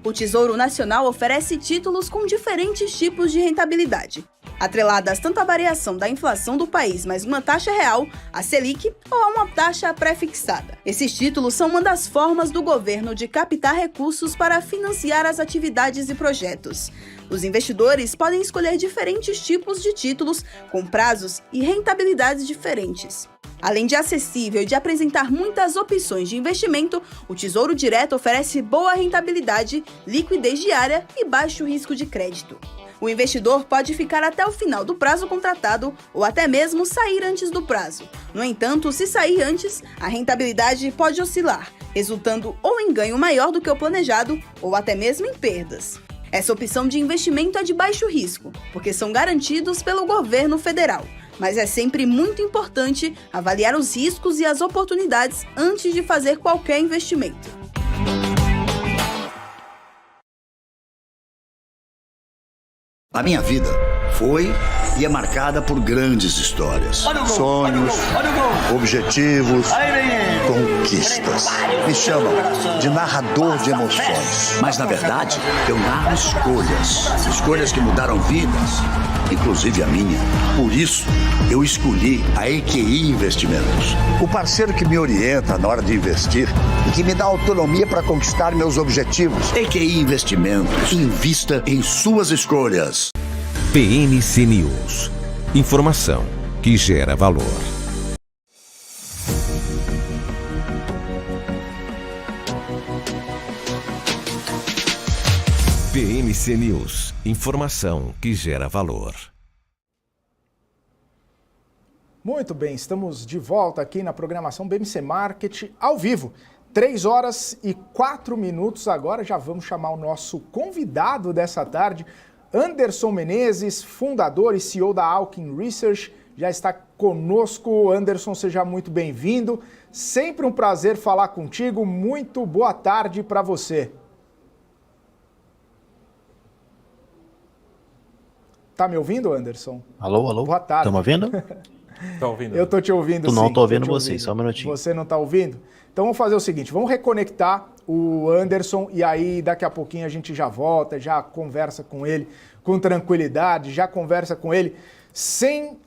Speaker 10: O Tesouro Nacional oferece títulos com diferentes tipos de rentabilidade, atreladas tanto à variação da inflação do país mais uma taxa real, a Selic, ou a uma taxa pré-fixada. Esses títulos são uma das formas do governo de captar recursos para financiar as atividades e projetos. Os investidores podem escolher diferentes tipos de títulos com prazos e rentabilidades diferentes. Além de acessível e de apresentar muitas opções de investimento, o Tesouro Direto oferece boa rentabilidade, liquidez diária e baixo risco de crédito. O investidor pode ficar até o final do prazo contratado ou até mesmo sair antes do prazo. No entanto, se sair antes, a rentabilidade pode oscilar, resultando ou em ganho maior do que o planejado ou até mesmo em perdas. Essa opção de investimento é de baixo risco, porque são garantidos pelo governo federal. Mas é sempre muito importante avaliar os riscos e as oportunidades antes de fazer qualquer investimento.
Speaker 11: A minha vida foi e é marcada por grandes histórias, sonhos, objetivos, conquistas. Me chamam de narrador de emoções. Mas, na verdade, eu narro escolhas que mudaram vidas, inclusive a minha. Por isso, eu escolhi a EQI Investimentos, o parceiro que me orienta na hora de investir e que me dá autonomia para conquistar meus objetivos. EQI Investimentos. Invista em suas escolhas.
Speaker 3: BMC News. Informação que gera valor. BMC News, informação que gera valor.
Speaker 5: Muito bem, estamos de volta aqui na programação BMC Market ao vivo. 3h04 agora, já vamos chamar o nosso convidado dessa tarde, Anderson Menezes, fundador e CEO da Alkin Research, já está conosco. Anderson, seja muito bem-vindo. Sempre um prazer falar contigo. Muito boa tarde para você. Tá me ouvindo, Anderson?
Speaker 12: Alô, alô?
Speaker 5: Boa tarde.
Speaker 12: Tá me ouvindo?
Speaker 6: Tô ouvindo.
Speaker 5: Eu tô te ouvindo, sim.
Speaker 12: Não tô ouvindo você, só um minutinho.
Speaker 5: Você não tá ouvindo? Então vamos fazer o seguinte, vamos reconectar o Anderson e aí daqui a pouquinho a gente já volta, já conversa com ele com tranquilidade, já conversa com ele sem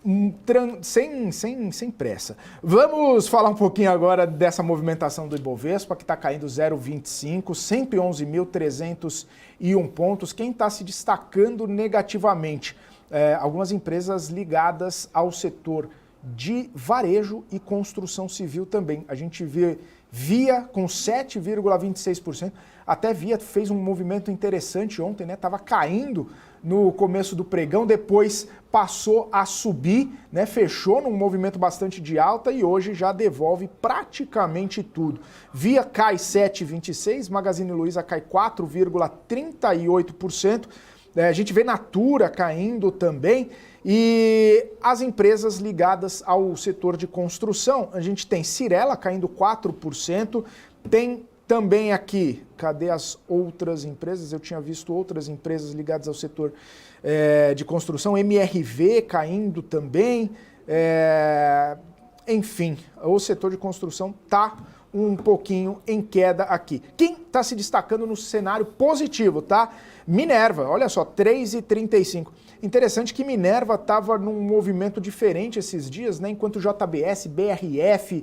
Speaker 5: pressa. Vamos falar um pouquinho agora dessa movimentação do Ibovespa, que está caindo 0,25, 111.301 pontos. Quem está se destacando negativamente? Algumas empresas ligadas ao setor de varejo e construção civil também. A gente vê Via com 7,26%, até Via fez um movimento interessante ontem, né? Estava caindo no começo do pregão, depois passou a subir, né? Fechou num movimento bastante de alta e hoje já devolve praticamente tudo. Via cai 7,26%, Magazine Luiza cai 4,38%, a gente vê Natura caindo também, e as empresas ligadas ao setor de construção, a gente tem Cyrela caindo 4%, tem também aqui, cadê as outras empresas? Eu tinha visto outras empresas ligadas ao setor de construção, MRV caindo também, enfim, o setor de construção está um pouquinho em queda aqui. Quem está se destacando no cenário positivo, tá? Minerva, olha só, 3,35. Interessante que Minerva estava num movimento diferente esses dias, né? Enquanto JBS, BRF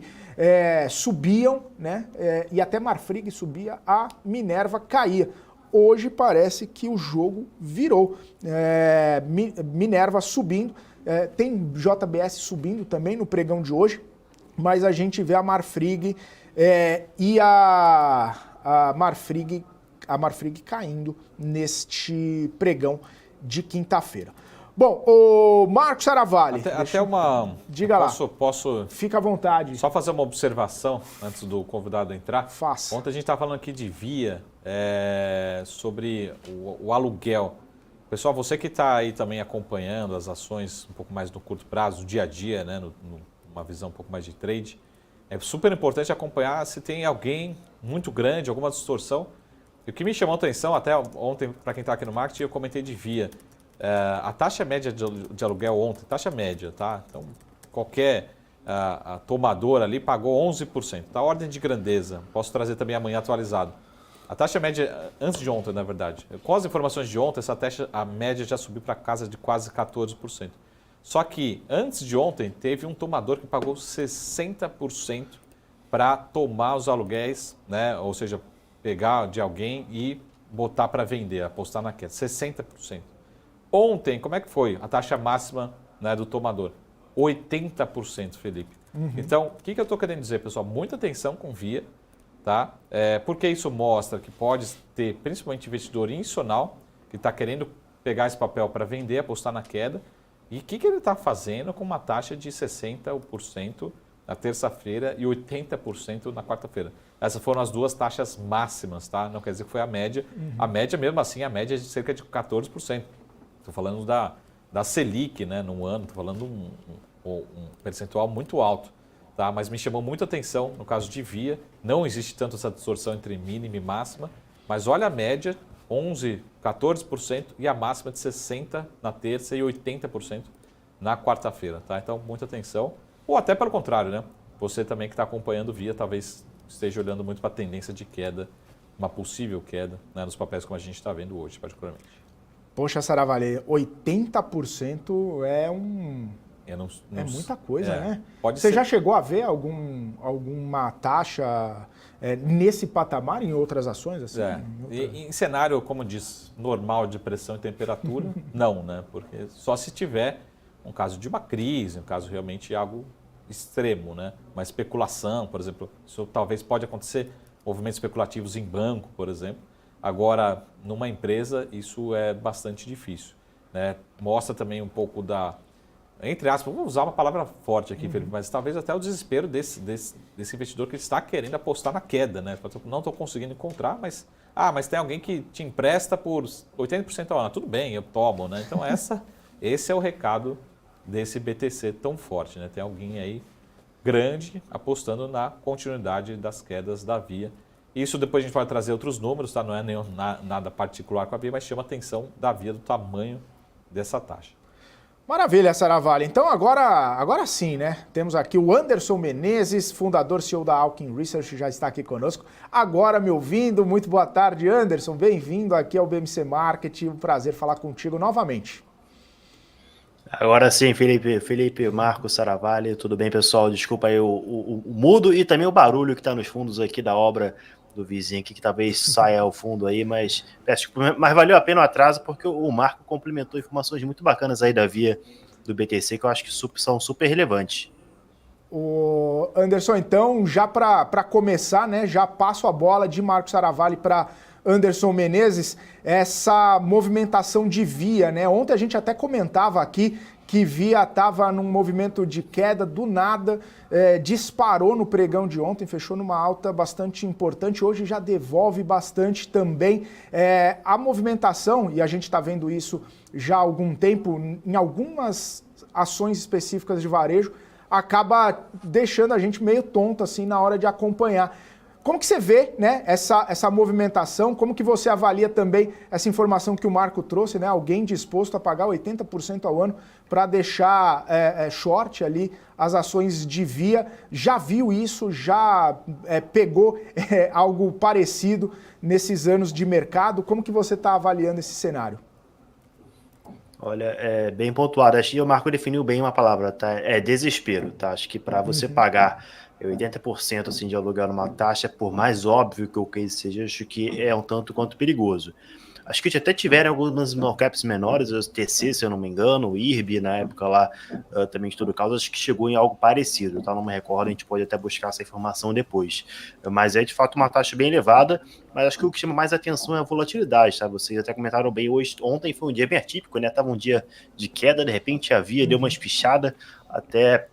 Speaker 5: subiam, né? E até Marfrig subia, a Minerva caía. Hoje parece que o jogo virou. Minerva subindo, tem JBS subindo também no pregão de hoje, mas a gente vê a Marfrig e a Marfrig caindo neste pregão de quinta-feira. Bom, o Marcos Saravalli... Diga lá.
Speaker 6: Posso...
Speaker 5: Fica à vontade.
Speaker 6: Só fazer uma observação antes do convidado entrar.
Speaker 5: Faça.
Speaker 6: Ontem a gente estava falando aqui de Via, sobre o aluguel. Pessoal, você que está aí também acompanhando as ações um pouco mais no curto prazo, dia a dia, né, numa visão um pouco mais de trade, é super importante acompanhar se tem alguém muito grande, alguma distorção. E o que me chamou a atenção, até ontem, para quem está aqui no marketing, eu comentei de Via. A taxa média de aluguel ontem, taxa média, tá? Então, qualquer tomador ali pagou 11%. Tá? Ordem de grandeza, posso trazer também amanhã atualizado. A taxa média, antes de ontem, na verdade, com as informações de ontem, a média já subiu para casa de quase 14%. Só que, antes de ontem, teve um tomador que pagou 60% para tomar os aluguéis, né? Ou seja, pegar de alguém e botar para vender, apostar na queda, 60%. Ontem, como é que foi a taxa máxima, né, do tomador? 80%, Felipe. Uhum. Então, o que eu estou querendo dizer, pessoal? Muita atenção com Via, tá? Porque isso mostra que pode ter, principalmente investidor institucional, que está querendo pegar esse papel para vender, apostar na queda. E o que ele está fazendo com uma taxa de 60% na terça-feira e 80% na quarta-feira? Essas foram as duas taxas máximas, tá? Não quer dizer que foi a média. Uhum. A média, mesmo assim, a média é de cerca de 14%. Estou falando da Selic, né, no ano, estou falando um percentual muito alto. Tá? Mas me chamou muita atenção, no caso de Via, não existe tanto essa distorção entre mínima e máxima, mas olha a média, 11%, 14% e a máxima de 60% na terça e 80% na quarta-feira. Tá? Então, muita atenção. Ou até pelo contrário, né? Você também que está acompanhando Via, talvez esteja olhando muito para a tendência de queda, uma possível queda, né, nos papéis como a gente está vendo hoje, particularmente.
Speaker 5: Poxa, Saravalli, 80% é muita coisa, né? Você já chegou a ver alguma taxa nesse patamar em outras ações? Assim,
Speaker 6: em cenário, como diz, normal de pressão e temperatura, não, né? Porque só se tiver um caso de uma crise, um caso realmente algo extremo, né? Uma especulação, por exemplo, isso talvez pode acontecer, movimentos especulativos em banco, por exemplo, Agora, numa empresa, isso é bastante difícil, né? Mostra também um pouco da, entre aspas, vamos usar uma palavra forte aqui, Felipe, mas talvez até o desespero desse investidor que está querendo apostar na queda, né? Não estou conseguindo encontrar, mas tem alguém que te empresta por 80% ao ano. Tudo bem, eu tomo, né? Então esse é o recado desse BTC tão forte, né? Tem alguém aí grande apostando na continuidade das quedas da Via. Isso depois a gente vai trazer outros números, tá? Não é nada particular com a Via, mas chama a atenção da Via do tamanho dessa taxa.
Speaker 5: Maravilha, Saravalli. Então agora sim, né? Temos aqui o Anderson Menezes, fundador CEO da Alkin Research, já está aqui conosco. Agora me ouvindo. Muito boa tarde, Anderson. Bem-vindo aqui ao BMC Market. Um prazer falar contigo novamente.
Speaker 12: Agora sim, Felipe, Marcos, Saravalli, tudo bem, pessoal? Desculpa aí o mudo e também o barulho que está nos fundos aqui da obra do vizinho aqui, que talvez saia ao fundo aí, mas valeu a pena o atraso, porque o Marco complementou informações muito bacanas aí da Via do BTC, que eu acho que são super relevantes.
Speaker 5: O Anderson, então, já para começar, né, já passo a bola de Marcos Saravalli para Anderson Menezes, essa movimentação de Via, né? Ontem a gente até comentava aqui que Via estava num movimento de queda do nada, disparou no pregão de ontem, fechou numa alta bastante importante, hoje já devolve bastante também. A movimentação, e a gente está vendo isso já há algum tempo, em algumas ações específicas de varejo, acaba deixando a gente meio tonto assim na hora de acompanhar. Como que você vê, né, essa movimentação? Como que você avalia também essa informação que o Marco trouxe, né? Alguém disposto a pagar 80% ao ano para deixar short ali as ações de Via. Já viu isso? Já pegou algo parecido nesses anos de mercado? Como que você está avaliando esse cenário?
Speaker 12: Olha, é bem pontuado. Acho que o Marco definiu bem uma palavra, tá? É desespero, tá? Acho que para você pagar 80% assim, de alugar numa taxa, por mais óbvio que o case seja, acho que é um tanto quanto perigoso. Acho que até tiveram algumas small caps menores, o TC, se eu não me engano, o IRB na época lá, também de todo caso, acho que chegou em algo parecido, tá? Não me recordo, a gente pode até buscar essa informação depois. Mas é de fato uma taxa bem elevada, mas acho que o que chama mais atenção é a volatilidade, tá? Vocês até comentaram bem, ontem foi um dia bem atípico, né? Tava um dia de queda, de repente a Via deu uma espichada, até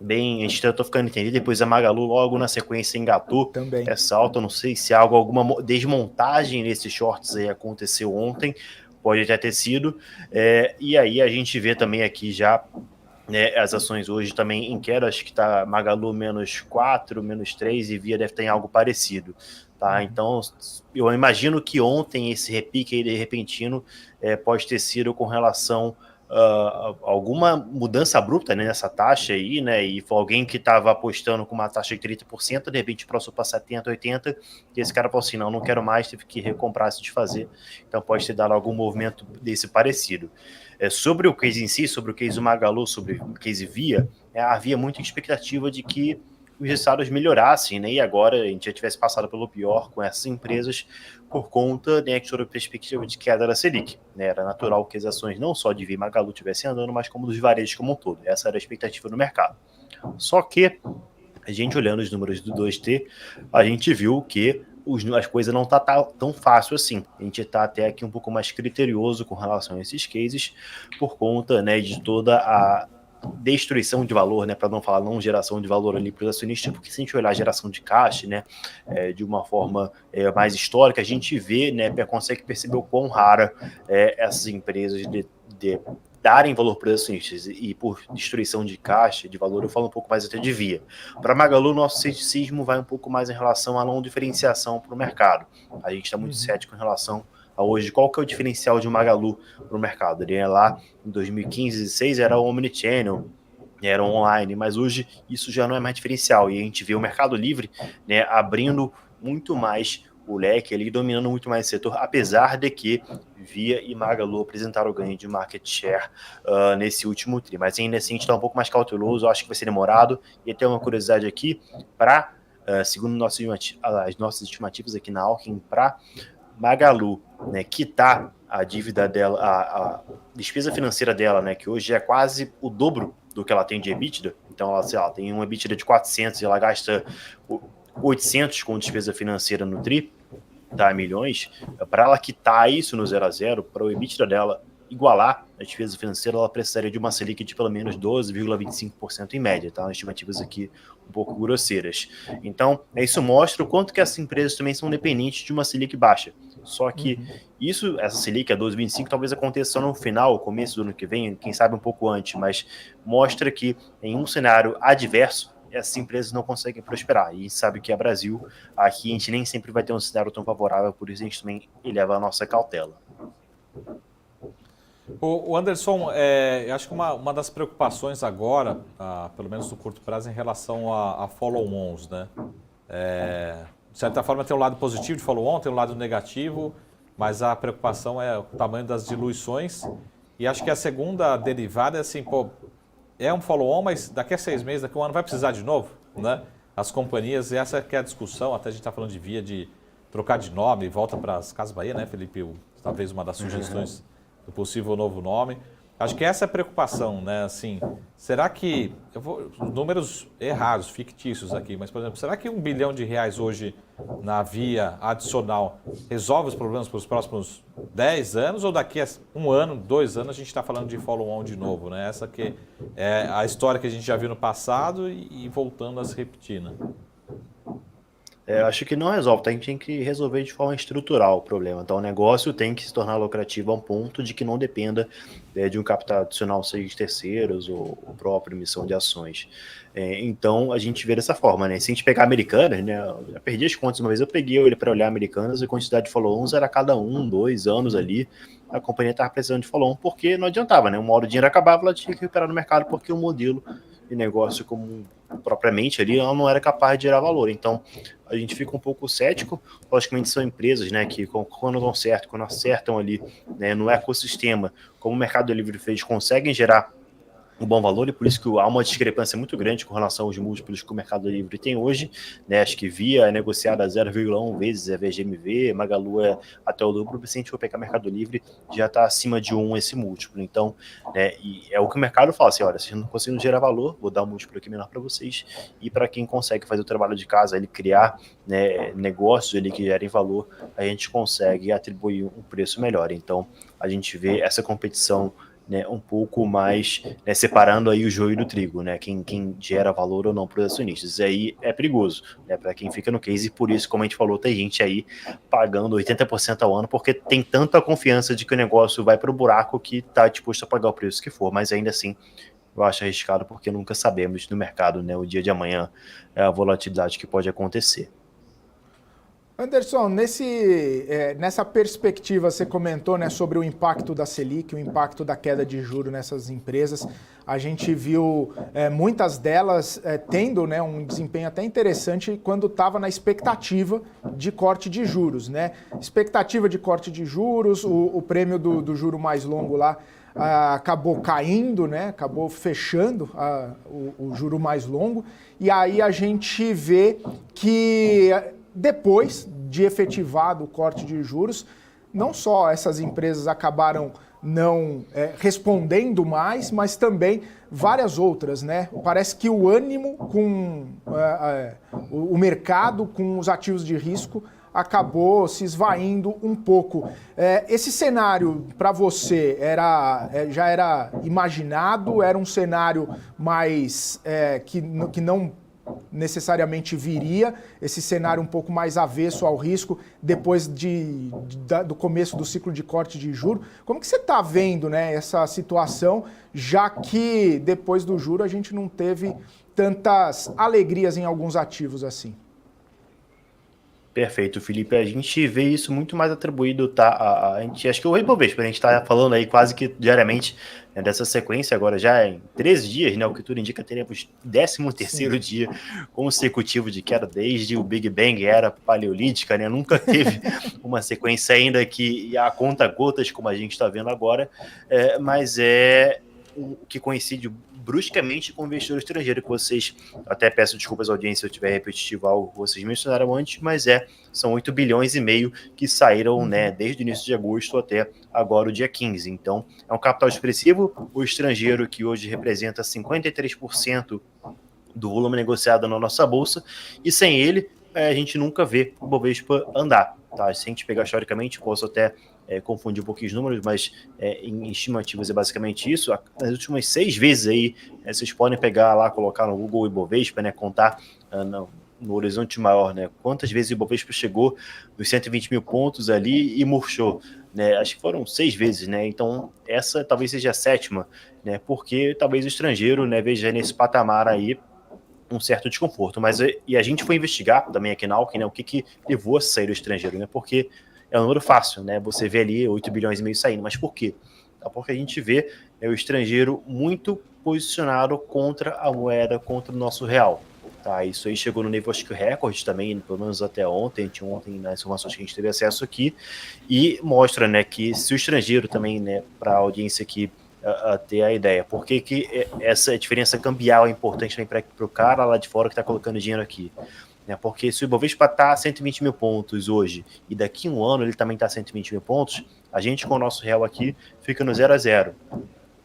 Speaker 12: bem, a gente tentou ficando entendido, depois a Magalu logo na sequência engatou também essa alta, não sei se alguma desmontagem nesses shorts aí aconteceu ontem, pode até ter sido, e aí a gente vê também aqui já, né, as ações hoje também em queda, acho que tá Magalu -4, -3 e Via deve ter em algo parecido, tá? Então eu imagino que ontem esse repique aí de repentino pode ter sido com relação alguma mudança abrupta, né, nessa taxa aí, né, e foi alguém que estava apostando com uma taxa de 30%, de repente passou para 70%, 80%, e esse cara falou assim, não quero mais, teve que recomprar, se desfazer, então pode ter dado algum movimento desse parecido. Sobre o case em si, sobre o case do Magalu, sobre o case Via, havia muita expectativa de que os resultados melhorassem, né, e agora a gente já tivesse passado pelo pior com essas empresas por conta, né, de toda a perspectiva de queda da Selic, né, era natural que as ações não só de Via e Magalu estivessem andando, mas como dos varejos como um todo, essa era a expectativa do mercado. Só que, a gente olhando os números do 2T, a gente viu que as coisas não tá tão fácil assim, a gente está até aqui um pouco mais criterioso com relação a esses cases, por conta, né, de toda a destruição de valor, né, para não falar não geração de valor ali para os acionistas, porque se a gente olhar a geração de caixa, né, de uma forma mais histórica, a gente vê, né, consegue perceber o quão rara essas empresas de darem valor para os acionistas, e por destruição de caixa, de valor, eu falo um pouco mais até de Via. Para Magalu, nosso ceticismo vai um pouco mais em relação à não diferenciação para o mercado. A gente está muito cético em relação a hoje, qual que é o diferencial de um Magalu para o mercado? Ele lá em 2015, 2016 era o Omnichannel, era online, mas hoje isso já não é mais diferencial, e a gente vê o Mercado Livre, né, abrindo muito mais o leque, ele dominando muito mais o setor, apesar de que Via e Magalu apresentaram o ganho de market share nesse último tri, mas ainda assim a gente está um pouco mais cauteloso, acho que vai ser demorado, e até uma curiosidade aqui, segundo as nossas estimativas aqui na Alkin, para Magalu, né, quitar a dívida dela, a despesa financeira dela, né, que hoje é quase o dobro do que ela tem de EBITDA, então ela, sei lá, tem uma EBITDA de 400 e ela gasta 800 com despesa financeira no TRI, milhões, para ela quitar isso no 0 a 0, para o EBITDA dela igualar a despesa financeira, ela precisaria de uma Selic de pelo menos 12,25% em média, tá? Estimativas aqui um pouco grosseiras. Então, isso mostra o quanto que essas empresas também são dependentes de uma Selic baixa. Só que essa Selic, a 12,25, talvez aconteça só no final, começo do ano que vem, quem sabe um pouco antes, mas mostra que em um cenário adverso, essas empresas não conseguem prosperar. E sabe que é Brasil, aqui a gente nem sempre vai ter um cenário tão favorável, por isso a gente também eleva a nossa cautela.
Speaker 6: O Anderson, eu acho que uma das preocupações agora, pelo menos no curto prazo, é em relação a follow-ons, né? De certa forma tem um lado positivo de follow-on, tem um lado negativo, mas a preocupação é o tamanho das diluições. E acho que a segunda derivada é assim, é um follow-on, mas daqui a 6 meses, daqui a um ano vai precisar de novo, né? As companhias, essa que é a discussão, até a gente está falando de via de trocar de nome, volta para as Casas Bahia, né, Felipe? Talvez uma das sugestões do possível novo nome. Acho que essa é a preocupação, né? Assim, será que, números errados, fictícios aqui, mas, por exemplo, será que R$1 bilhão hoje na via adicional resolve os problemas para os próximos 10 anos ou daqui a 1 ano, 2 anos a gente está falando de follow-on de novo, né? Essa que é a história que a gente já viu no passado e voltando a se repetir, né?
Speaker 12: Eu acho que não resolve, a gente tem que resolver de forma estrutural o problema. Então o negócio tem que se tornar lucrativo a um ponto de que não dependa de um capital adicional, seja de terceiros ou própria emissão de ações. Então a gente vê dessa forma, né? Se a gente pegar Americanas, né? Eu já perdi as contas uma vez, eu peguei ele para olhar Americanas e a quantidade de follow-ons era a cada 1, 2 anos ali. A companhia estava precisando de follow-on porque não adiantava, né? Uma hora o dinheiro acabava, ela tinha que recuperar no mercado porque o modelo de negócio como propriamente ali, ela não era capaz de gerar valor. Então, a gente fica um pouco cético. Logicamente, são empresas, né, que quando dão certo, quando acertam ali, né, no ecossistema, como o Mercado Livre fez, conseguem gerar um bom valor, e por isso que há uma discrepância muito grande com relação aos múltiplos que o Mercado Livre tem hoje, né? Acho que Via é negociada a 0,1 vezes a VGMV, Magalu é até o dobro, se a gente for pegar Mercado Livre, já está acima de 1 esse múltiplo. Então, né, e é o que o mercado fala, assim, olha, se não conseguimos gerar valor, vou dar um múltiplo aqui menor para vocês, e para quem consegue fazer o trabalho de casa, ele criar, né, negócios ali que gerem valor, a gente consegue atribuir um preço melhor. Então, a gente vê essa competição, né, um pouco mais, né, separando aí o joio do trigo, né, quem gera valor ou não para os acionistas. Isso aí é perigoso, né, para quem fica no case, e por isso, como a gente falou, tem gente aí pagando 80% ao ano, porque tem tanta confiança de que o negócio vai para o buraco que está disposto a pagar o preço que for, mas ainda assim, eu acho arriscado porque nunca sabemos no mercado, né, o dia de amanhã, a volatilidade que pode acontecer.
Speaker 5: Anderson, nessa perspectiva, você comentou, né, sobre o impacto da Selic, o impacto da queda de juros nessas empresas. A gente viu muitas delas tendo, né, um desempenho até interessante quando estava na expectativa de corte de juros, né? Expectativa de corte de juros, o prêmio do juro mais longo lá acabou caindo, né? Acabou fechando o juro mais longo. E aí a gente vê que depois de efetivado o corte de juros, não só essas empresas acabaram não respondendo mais, mas também várias outras, né? Parece que o ânimo com o mercado, com os ativos de risco, acabou se esvaindo um pouco. Esse cenário, para você, já era imaginado? Era um cenário mais que não necessariamente viria, esse cenário um pouco mais avesso ao risco depois do começo do ciclo de corte de juros? Como que você está vendo, né, essa situação, já que depois do juro a gente não teve tantas alegrias em alguns ativos assim?
Speaker 12: Perfeito, Felipe. A gente vê isso muito mais atribuído, tá? A gente, acho que o Ibovespa, a gente está falando aí quase que diariamente, né, dessa sequência agora já em 13 dias, né? O que tudo indica, teremos 13º dia consecutivo de queda desde o Big Bang, era paleolítica, né? Nunca teve uma sequência ainda que a conta gotas, como a gente está vendo agora, mas é o que coincide bruscamente com o investidor estrangeiro, que vocês, até peço desculpas à audiência se eu estiver repetitivo algo que vocês mencionaram antes, mas são 8,5 bilhões que saíram, né, desde o início de agosto até agora o dia 15. Então, é um capital expressivo, o estrangeiro que hoje representa 53% do volume negociado na nossa bolsa, e sem ele, a gente nunca vê o Bovespa andar. tá? Se a gente pegar historicamente, posso até confundir um pouquinho os números, mas em estimativas é basicamente isso. Nas últimas 6 vezes aí, vocês podem pegar lá, colocar no Google Ibovespa, né, contar no horizonte maior, né, quantas vezes o Ibovespa chegou nos 120 mil pontos ali e murchou, né? Acho que foram 6 vezes, né? Então essa talvez seja a 7ª, né? Porque talvez o estrangeiro, né, veja nesse patamar aí um certo desconforto. Mas e a gente foi investigar também aqui na Alckmin, né, o que levou a sair do estrangeiro, né? Porque é um número fácil, né? Você vê ali 8 bilhões e meio saindo, mas por quê? Porque a gente vê o estrangeiro muito posicionado contra a moeda, contra o nosso real. Tá, isso aí chegou no nível, acho que recorde também, pelo menos até ontem, nas informações que a gente teve acesso aqui, e mostra, né, que se o estrangeiro também, né, para a audiência aqui ter a ideia, por que essa diferença cambial é importante também para o cara lá de fora que está colocando dinheiro aqui, né? Porque se o Ibovespa está a 120 mil pontos hoje, e daqui a um ano ele também está a 120 mil pontos, a gente com o nosso real aqui fica no 0 a 0.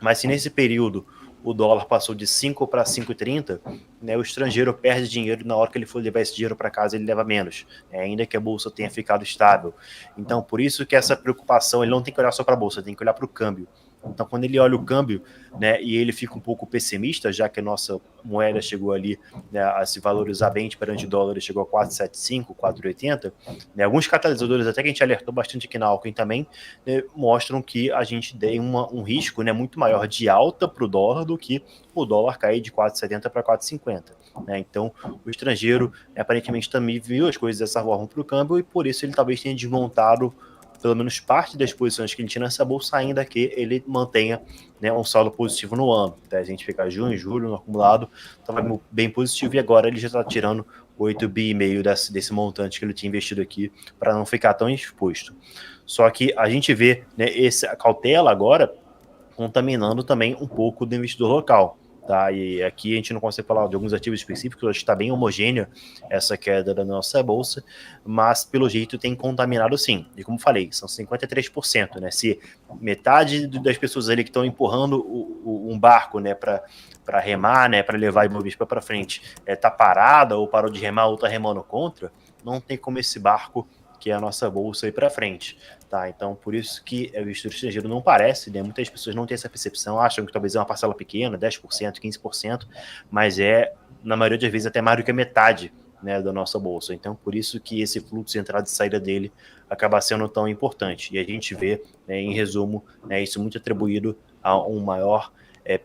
Speaker 12: Mas se nesse período o dólar passou de 5 para 5,30, né, o estrangeiro perde dinheiro, na hora que ele for levar esse dinheiro para casa, ele leva menos, ainda que a bolsa tenha ficado estável. Então, por isso que essa preocupação, ele não tem que olhar só para a bolsa, tem que olhar para o câmbio. Então, quando ele olha o câmbio, né, e ele fica um pouco pessimista, já que a nossa moeda chegou ali, né, a se valorizar bem perante o dólar, chegou a 4,75, 4,80, né, alguns catalisadores, até que a gente alertou bastante aqui na Alckmin também, né, mostram que a gente tem um risco, né, muito maior de alta para o dólar do que o dólar cair de 4,70 para 4,50. Né? Então, o estrangeiro, aparentemente também viu as coisas dessa forma para o câmbio e por isso ele talvez tenha desmontado pelo menos parte das posições que ele tinha nessa bolsa, ainda que ele mantenha, né, um saldo positivo no ano. Tá? A gente fica junho e julho no acumulado, estava bem positivo e agora ele já está tirando 8,5 bi desse montante que ele tinha investido aqui para não ficar tão exposto. Só que a gente vê, né, essa cautela agora contaminando também um pouco do investidor local. Tá? E aqui a gente não consegue falar de alguns ativos específicos, acho que está bem homogênea essa queda da nossa bolsa, mas pelo jeito tem contaminado sim. E como falei, são 53%, né? Se metade das pessoas ali que estão empurrando um barco, né, para remar, né, para levar a Ibovespa para frente, tá parada ou parou de remar ou está remando contra, não tem como esse barco, que é a nossa bolsa, ir para frente. Tá, então, por isso que o investidor estrangeiro não parece, né? Muitas pessoas não têm essa percepção, acham que talvez é uma parcela pequena, 10%, 15%, mas na maioria das vezes, até mais do que a metade, né, da nossa bolsa. Então, por isso que esse fluxo de entrada e saída dele acaba sendo tão importante. E a gente vê, né, em resumo, né, isso muito atribuído a um maior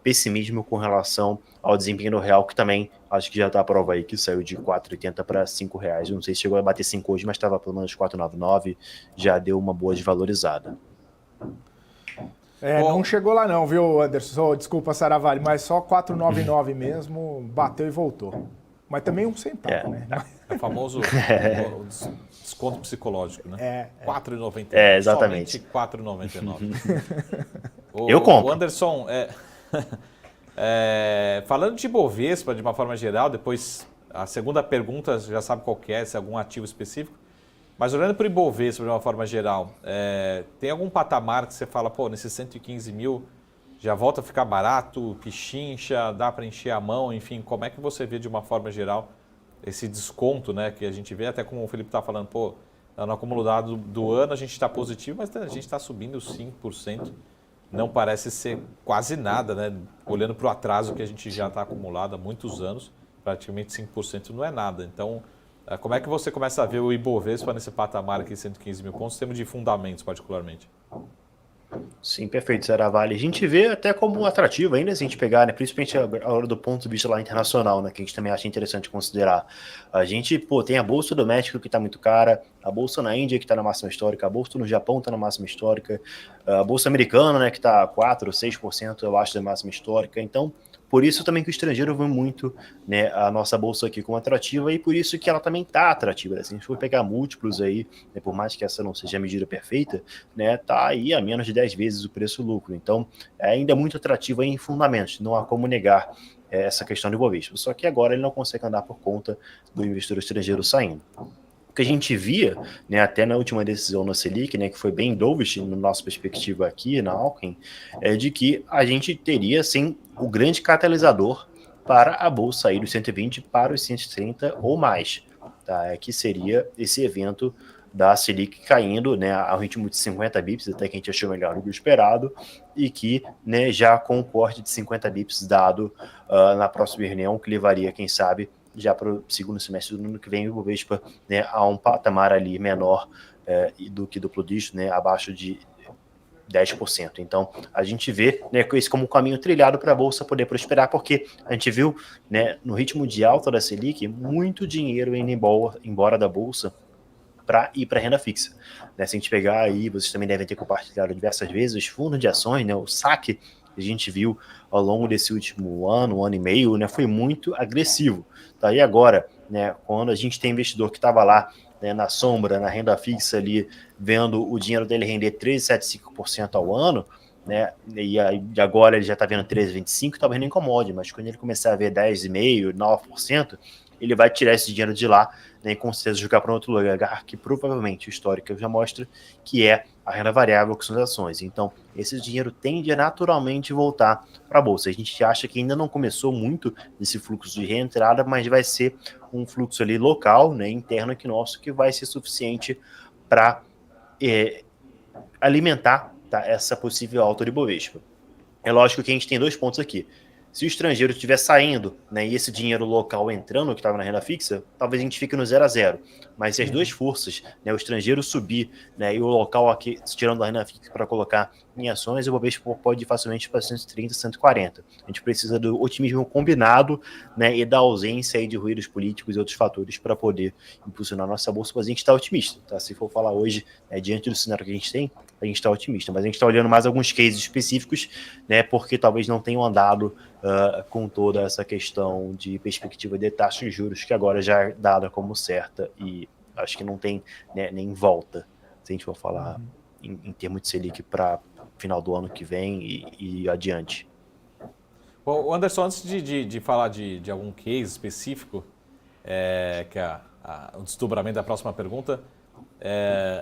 Speaker 12: pessimismo com relação ao desempenho do real, que também acho que já está a prova aí, que saiu de 4,80 para R$5. Eu não sei se chegou a bater 5 hoje, mas estava pelo menos 4,99, já deu uma boa desvalorizada.
Speaker 5: Não chegou lá não, viu, Anderson? Desculpa, Saravalli, mas só 4,99 mesmo, bateu e voltou. Mas também 1 centavo, né?
Speaker 6: É o famoso desconto psicológico, né? 4,99.
Speaker 12: Exatamente.
Speaker 6: Somente 4,99.
Speaker 12: Eu compro.
Speaker 6: O Anderson, falando de Ibovespa de uma forma geral, depois a segunda pergunta já sabe qual que é, se é algum ativo específico, mas olhando para o Ibovespa de uma forma geral, tem algum patamar que você fala, pô, nesses 115 mil já volta a ficar barato, pichincha, dá para encher a mão, enfim, como é que você vê de uma forma geral esse desconto, né, que a gente vê, até como o Felipe está falando, pô, no acumulado do ano a gente está positivo, mas a gente está subindo 5%. Não parece ser quase nada, né? Olhando para o atraso que a gente já está acumulado há muitos anos, praticamente 5% não é nada. Então, como é que você começa a ver o Ibovespa nesse patamar aqui, 115 mil pontos, em termos de fundamentos particularmente?
Speaker 12: Sim, perfeito, Saravalli. A gente vê até como atrativo ainda, se a gente pegar, né, principalmente a hora do ponto de vista lá internacional, né, que a gente também acha interessante considerar. A gente, tem a Bolsa do México que está muito cara, a Bolsa na Índia que está na máxima histórica, a Bolsa no Japão está na máxima histórica, a Bolsa americana, né, que está 4% ou 6% abaixo da máxima histórica. Então, por isso também que o estrangeiro vê muito, né, a nossa bolsa aqui como atrativa e por isso que ela também está atrativa. Né? Se a gente for pegar múltiplos aí, né, por mais que essa não seja a medida perfeita, né, tá aí a menos de 10 vezes o preço-lucro. Então, ainda é muito atrativa em fundamentos, não há como negar essa questão do Ibovespa. Só que agora ele não consegue andar por conta do investidor estrangeiro saindo. O que a gente via, né, até na última decisão na Selic, né, que foi bem dovish na nossa perspectiva aqui na Alckmin, é de que a gente teria, sim, o grande catalisador para a bolsa sair dos 120 para os 130 ou mais. Tá? Que seria esse evento da Selic caindo, né, ao ritmo de 50 bips, até que a gente achou melhor do que o esperado, e que, né, já com o corte de 50 bips dado na próxima reunião, que levaria, quem sabe, já para o segundo semestre do ano que vem, o Ibovespa, né, a um patamar ali menor do que duplo dígito, né, abaixo de 10%. Então, a gente vê, né, esse como um caminho trilhado para a Bolsa poder prosperar, porque a gente viu, né, no ritmo de alta da Selic, muito dinheiro indo embora da Bolsa para ir para renda fixa. Né, se a gente pegar aí, vocês também devem ter compartilhado diversas vezes, os fundos de ações, né, o saque que a gente viu ao longo desse último ano, 1 ano e meio, né, foi muito agressivo. Tá? E agora, né, quando a gente tem investidor que estava lá, né, na sombra, na renda fixa ali, vendo o dinheiro dele render 13,75% ao ano, né, e agora ele já está vendo 13,25%, talvez não incomode, mas quando ele começar a ver 10,5%, 9%, ele vai tirar esse dinheiro de lá, né, e com certeza jogar para outro lugar, que provavelmente o histórico já mostra que é a renda variável, que são as ações. Então, esse dinheiro tende a naturalmente voltar para a Bolsa. A gente acha que ainda não começou muito esse fluxo de reentrada, mas vai ser um fluxo ali local, né, interno aqui nosso, que vai ser suficiente para alimentar, tá, essa possível alta de Ibovespa. É lógico que a gente tem 2 pontos aqui. Se o estrangeiro estiver saindo, né, e esse dinheiro local entrando, que estava na renda fixa, talvez a gente fique no 0 a 0. Mas se as duas forças, né, o estrangeiro subir, né, e o local aqui tirando a renda fixa para colocar em ações, o Ibovespa pode ir facilmente para 130, 140. A gente precisa do otimismo combinado, né, e da ausência aí de ruídos políticos e outros fatores para poder impulsionar a nossa bolsa, mas a gente está otimista. Tá? Se for falar hoje, né, diante do cenário que a gente tem, a gente está otimista, mas a gente está olhando mais alguns cases específicos, né, porque talvez não tenham andado com toda essa questão de perspectiva de taxa de juros, que agora já é dada como certa e acho que não tem, né, nem volta, se a gente for falar em termos de Selic para final do ano que vem e adiante.
Speaker 6: Bom, Anderson, antes de falar de algum case específico, que é o desdobramento da próxima pergunta,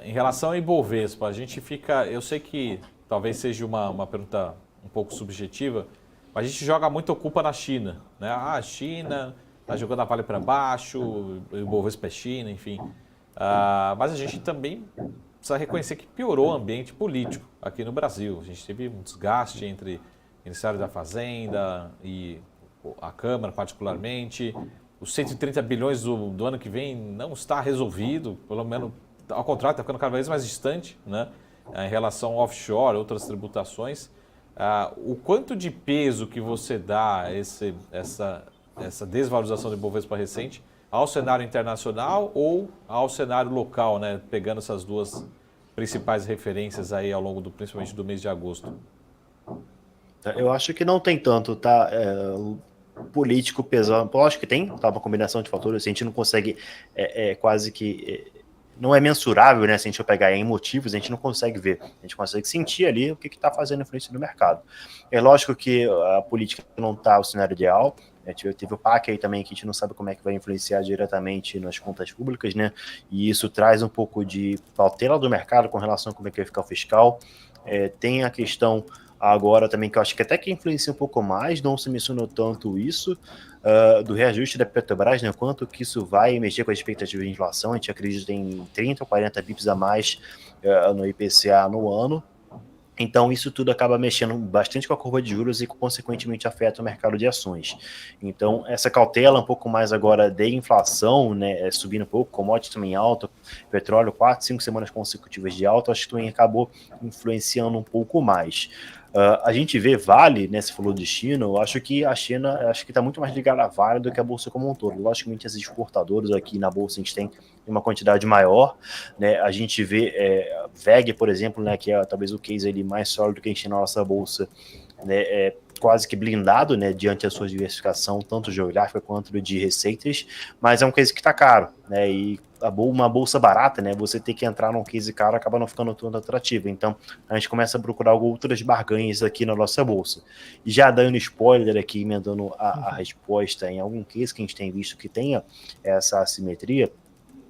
Speaker 6: em relação ao Ibovespa, a gente fica, eu sei que talvez seja uma pergunta um pouco subjetiva, mas a gente joga muita culpa na China, né? A China está jogando a Vale para baixo, o Ibovespa é China, enfim. Mas a gente também precisa reconhecer que piorou o ambiente político aqui no Brasil. A gente teve um desgaste entre o Ministério da Fazenda e a Câmara, particularmente. Os 130 bilhões do ano que vem não está resolvido, pelo menos, ao contrário, está ficando cada vez mais distante, né? Em relação ao offshore, outras tributações. O quanto de peso que você dá a essa desvalorização do Ibovespa recente ao cenário internacional ou ao cenário local, né? Pegando essas duas principais referências aí ao longo principalmente do mês de agosto?
Speaker 12: Eu acho que não tem tanto, tá? Político pesando, lógico que tem, tá, uma combinação de fatores, a gente não consegue quase que... não é mensurável, né? Se a gente for pegar em motivos, a gente não consegue ver. A gente consegue sentir ali o que está fazendo influência no mercado. É lógico que a política não está o cenário ideal. Teve o PAC aí também, que a gente não sabe como é que vai influenciar diretamente nas contas públicas, né? E isso traz um pouco de cautela do mercado com relação a como é que vai ficar o fiscal. Tem a questão agora também, que eu acho que até que influencia um pouco mais, não se mencionou tanto isso, do reajuste da Petrobras, né? Quanto que isso vai mexer com a expectativa de inflação. A gente acredita em 30 ou 40 bips a mais no IPCA no ano. Então, isso tudo acaba mexendo bastante com a curva de juros e, consequentemente, afeta o mercado de ações. Então, essa cautela um pouco mais agora de inflação, né, subindo um pouco, commodity também alta, petróleo 4, 5 semanas consecutivas de alta, acho que também acabou influenciando um pouco mais. A gente vê Vale, né, você falou de China, eu acho que a China está muito mais ligada à Vale do que a Bolsa como um todo. Logicamente, esses exportadores aqui na Bolsa a gente tem uma quantidade maior, né? A gente vê VEG, por exemplo, né, que é talvez o case ali mais sólido que a gente tem na nossa Bolsa, né, quase que blindado, né, diante da sua diversificação, tanto geográfica quanto de receitas, mas é um case que está caro, né, e uma bolsa barata, né, você ter que entrar num case caro acaba não ficando tão atrativo. Então, a gente começa a procurar outras barganhas aqui na nossa bolsa. E já dando spoiler aqui, emendando a resposta em algum case que a gente tem visto que tenha essa assimetria,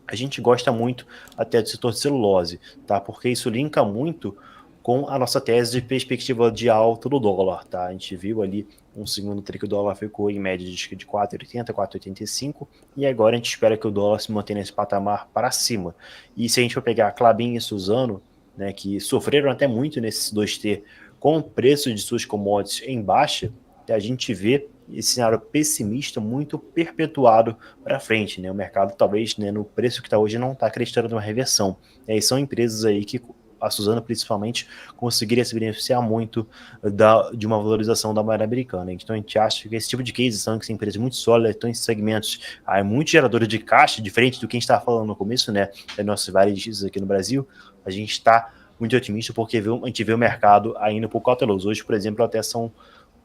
Speaker 12: a gente gosta muito até do setor de celulose, tá? Porque isso linka muito com a nossa tese de perspectiva de alta do dólar, tá? A gente viu ali um segundo tri que o dólar ficou em média de 4,80, 4,85, e agora a gente espera que o dólar se mantenha nesse patamar para cima. E se a gente for pegar a Klabin e Suzano, né, que sofreram até muito nesses 2T com o preço de suas commodities em baixa, a gente vê esse cenário pessimista muito perpetuado para frente, né? O mercado talvez, né, no preço que está hoje não está acreditando numa reversão. E são empresas aí que a Suzano principalmente conseguiria se beneficiar muito de uma valorização da moeda americana. Então a gente acha que esse tipo de case são empresas muito sólidas, estão em segmentos muito geradores de caixa, diferente do que a gente estava falando no começo, né? Da nossa varejistas aqui no Brasil. A gente está muito otimista porque a gente vê o mercado ainda um pouco cauteloso. Hoje, por exemplo, até são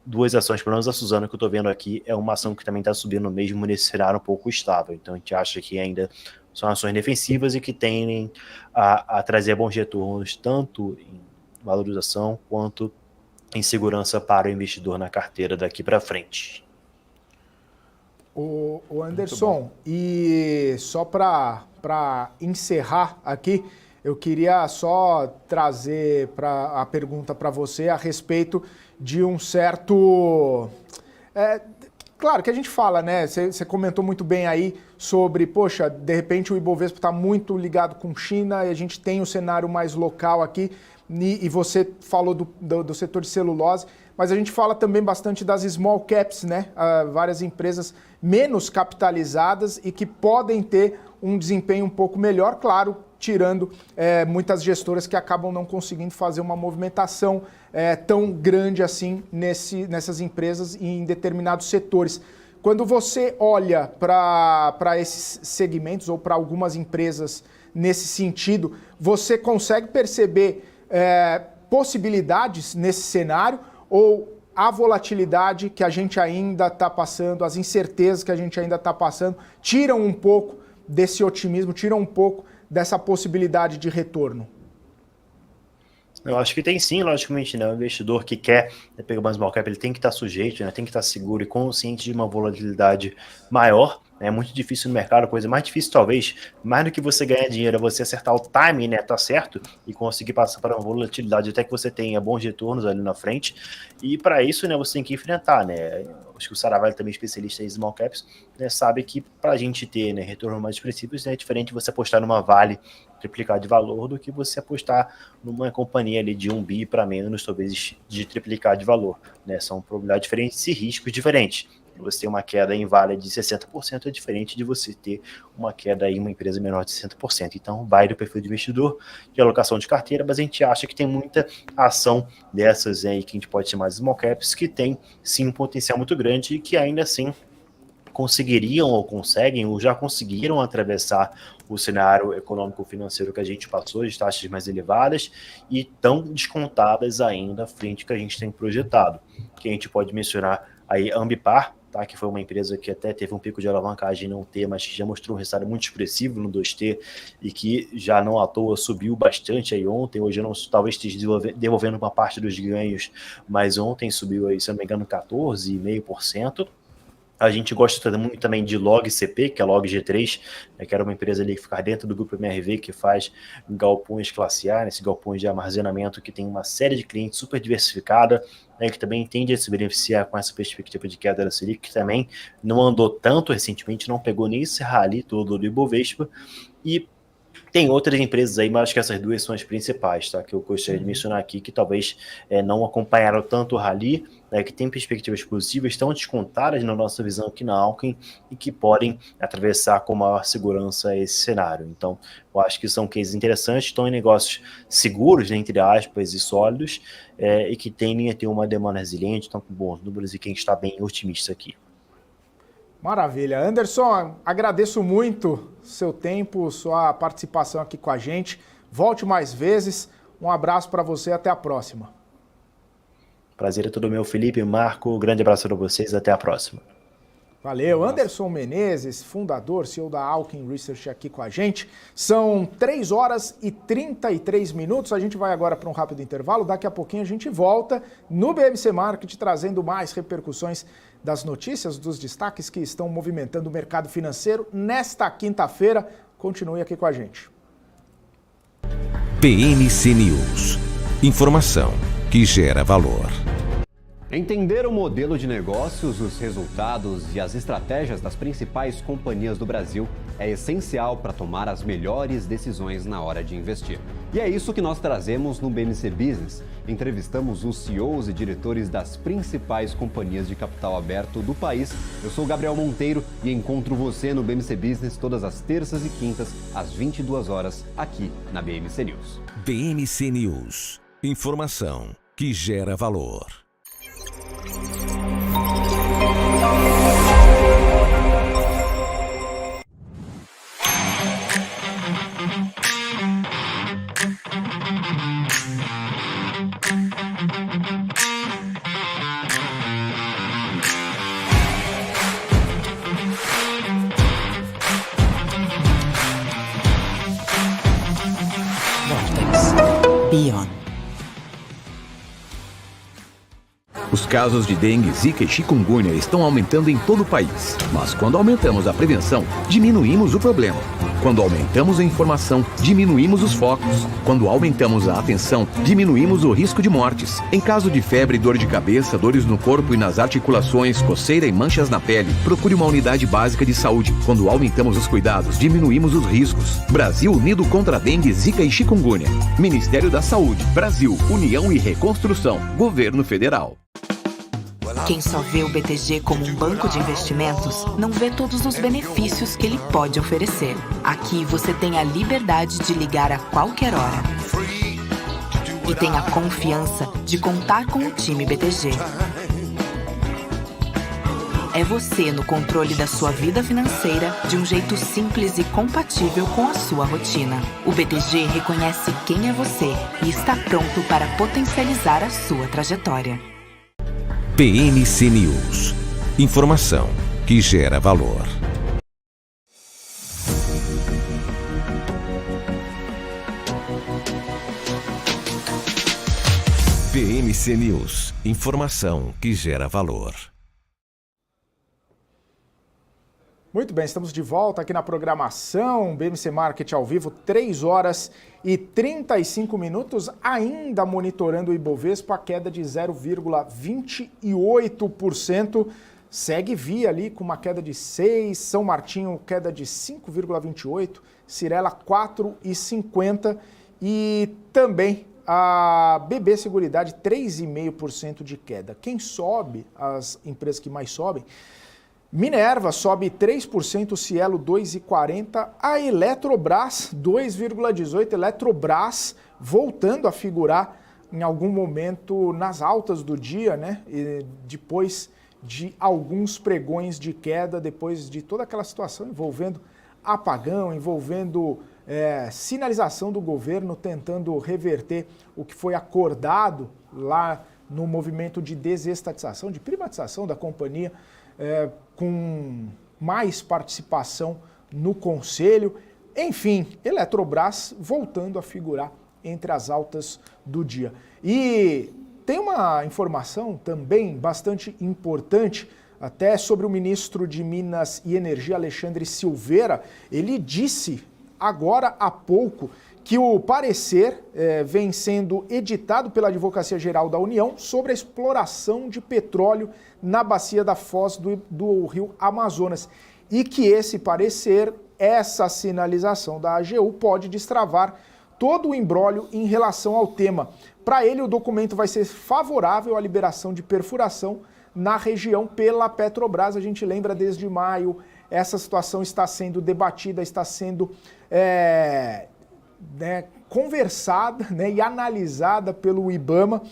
Speaker 12: 2 ações, pelo menos a Suzano que eu estou vendo aqui, é uma ação que também está subindo mesmo nesse cenário um pouco estável. Então a gente acha que ainda são ações defensivas e que tendem a trazer bons retornos, tanto em valorização quanto em segurança para o investidor na carteira daqui para frente.
Speaker 5: O Anderson, e só para encerrar aqui, eu queria só trazer a pergunta para você a respeito de um certo... Claro que a gente fala, né? Você comentou muito bem aí sobre, poxa, de repente o Ibovespa está muito ligado com China e a gente tem um cenário mais local aqui, e você falou do setor de celulose, mas a gente fala também bastante das small caps, né? Várias empresas menos capitalizadas e que podem ter um desempenho um pouco melhor, claro, tirando muitas gestoras que acabam não conseguindo fazer uma movimentação tão grande assim nessas empresas e em determinados setores. Quando você olha para esses segmentos ou para algumas empresas nesse sentido, você consegue perceber possibilidades nesse cenário ou a volatilidade que a gente ainda está passando, as incertezas que a gente ainda está passando, tiram um pouco desse otimismo, tiram um pouco dessa possibilidade de retorno?
Speaker 12: Eu acho que tem sim, logicamente, né? O investidor que quer pegar uma small cap, ele tem que estar sujeito, né? Tem que estar seguro e consciente de uma volatilidade maior. É muito difícil no mercado, a coisa mais difícil talvez, mais do que você ganhar dinheiro, é você acertar o timing, né, tá certo, e conseguir passar para uma volatilidade até que você tenha bons retornos ali na frente, e para isso, né, você tem que enfrentar, né, acho que o Saravalli também especialista em small caps, né, sabe que para a gente ter, né, retornos mais expressivos, né, é diferente você apostar numa Vale triplicar de valor do que você apostar numa companhia ali de 1 bi para menos, talvez, de triplicar de valor, né, são probabilidades diferentes e riscos diferentes. Você ter uma queda em Vale de 60% é diferente de você ter uma queda em uma empresa menor de 60%. Então, vai do perfil de investidor, de alocação de carteira, mas a gente acha que tem muita ação dessas aí que a gente pode chamar de small caps, que tem sim um potencial muito grande e que ainda assim conseguiriam ou conseguem ou já conseguiram atravessar o cenário econômico-financeiro que a gente passou, de taxas mais elevadas e tão descontadas ainda frente que a gente tem projetado. Que a gente pode mencionar aí a Ambipar, tá, que foi uma empresa que até teve um pico de alavancagem não ter, mas que já mostrou um resultado muito expressivo no 2T e que já não à toa subiu bastante aí ontem, hoje não, talvez esteja devolvendo uma parte dos ganhos, mas ontem subiu aí, se eu não me engano, 14,5%. A gente gosta muito também de LogCP, que é a LogG3, né, que era uma empresa ali que fica dentro do grupo MRV, que faz galpões classe A, esses galpões de armazenamento que tem uma série de clientes super diversificada, né, que também tende a se beneficiar com essa perspectiva de queda da Selic, que também não andou tanto recentemente, não pegou nem esse rally todo do Ibovespa, e tem outras empresas aí, mas acho que essas duas são as principais, tá? Que eu gostaria de mencionar aqui, que talvez não acompanharam tanto o rally, né, que tem perspectivas positivas, estão descontadas na nossa visão aqui na Alckmin e que podem atravessar com maior segurança esse cenário. Então, eu acho que são cases interessantes, estão em negócios seguros, né, entre aspas, e sólidos, e que tendem a ter uma demanda resiliente, estão com bons números e quem está bem otimista aqui.
Speaker 5: Maravilha. Anderson, agradeço muito seu tempo, sua participação aqui com a gente. Volte mais vezes. Um abraço para você e até a próxima.
Speaker 12: Prazer é todo meu, Felipe, Marco. Grande abraço para vocês. Até a próxima.
Speaker 5: Valeu. Anderson Menezes, fundador, CEO da Alckmin Research, aqui com a gente. São 3 horas e 33 minutos. A gente vai agora para um rápido intervalo. Daqui a pouquinho a gente volta no BMC Market, trazendo mais repercussões das notícias, dos destaques que estão movimentando o mercado financeiro nesta quinta-feira. Continue aqui com a gente.
Speaker 3: BMC News, Informação que gera valor.
Speaker 2: Entender o modelo de negócios, os resultados e as estratégias das principais companhias do Brasil é essencial para tomar as melhores decisões na hora de investir. E é isso que nós trazemos no BMC Business. Entrevistamos os CEOs e diretores das principais companhias de capital aberto do país. Eu sou o Gabriel Monteiro e encontro você no BMC Business todas as terças e quintas, às 22 horas, aqui na BMC News.
Speaker 3: BMC News. Informação que gera valor.
Speaker 9: Vortex. Beyond.
Speaker 13: Os casos de dengue, zika e chikungunya estão aumentando em todo o país. Mas quando aumentamos a prevenção, diminuímos o problema. Quando aumentamos a informação, diminuímos os focos. Quando aumentamos a atenção, diminuímos o risco de mortes. Em caso de febre, dor de cabeça, dores no corpo e nas articulações, coceira e manchas na pele, procure uma unidade básica de saúde. Quando aumentamos os cuidados, diminuímos os riscos. Brasil unido contra a dengue, zika e chikungunya. Ministério da Saúde, Brasil, União e Reconstrução, Governo Federal.
Speaker 14: Quem só vê o BTG como um banco de investimentos, não vê todos os benefícios que ele pode oferecer. Aqui você tem a liberdade de ligar a qualquer hora. E tem a confiança de contar com o time BTG. É você no controle da sua vida financeira de um jeito simples e compatível com a sua rotina. O BTG reconhece quem é você e está pronto para potencializar a sua trajetória.
Speaker 3: BMC News. Informação que gera valor. BMC News. Informação que gera valor.
Speaker 5: Muito bem, estamos de volta aqui na programação BMC Market ao vivo, 3 horas e 35 minutos, ainda monitorando o Ibovespa, a queda de 0,28%, segue Via ali com uma queda de 6, São Martinho queda de 5,28%, Cyrela 4,50% e também a BB Seguridade 3,5% de queda. Quem sobe, as empresas que mais sobem, Minerva sobe 3%, Cielo 2,40%, a Eletrobras 2,18%, Eletrobras voltando a figurar em algum momento nas altas do dia, né? E depois de alguns pregões de queda, depois de toda aquela situação envolvendo apagão, envolvendo sinalização do governo tentando reverter o que foi acordado lá no movimento de desestatização, de privatização da companhia, com mais participação no conselho. Enfim, Eletrobras voltando a figurar entre as altas do dia. E tem uma informação também bastante importante, até sobre o ministro de Minas e Energia, Alexandre Silveira. Ele disse agora há pouco que o parecer vem sendo editado pela Advocacia Geral da União sobre a exploração de petróleo na bacia da foz do rio Amazonas e que esse parecer, essa sinalização da AGU pode destravar todo o imbróglio em relação ao tema. Para ele, o documento vai ser favorável à liberação de perfuração na região pela Petrobras. A gente lembra desde maio, essa situação está sendo debatida, está sendo conversada e analisada pelo IBAMA,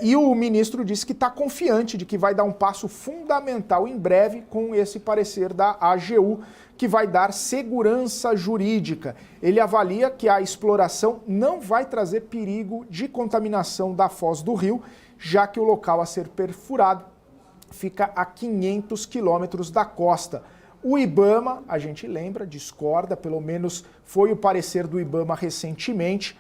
Speaker 5: e o ministro disse que está confiante de que vai dar um passo fundamental em breve com esse parecer da AGU, que vai dar segurança jurídica. Ele avalia que a exploração não vai trazer perigo de contaminação da foz do rio, já que o local a ser perfurado fica a 500 quilômetros da costa. O IBAMA, a gente lembra, discorda, pelo menos foi o parecer do IBAMA recentemente,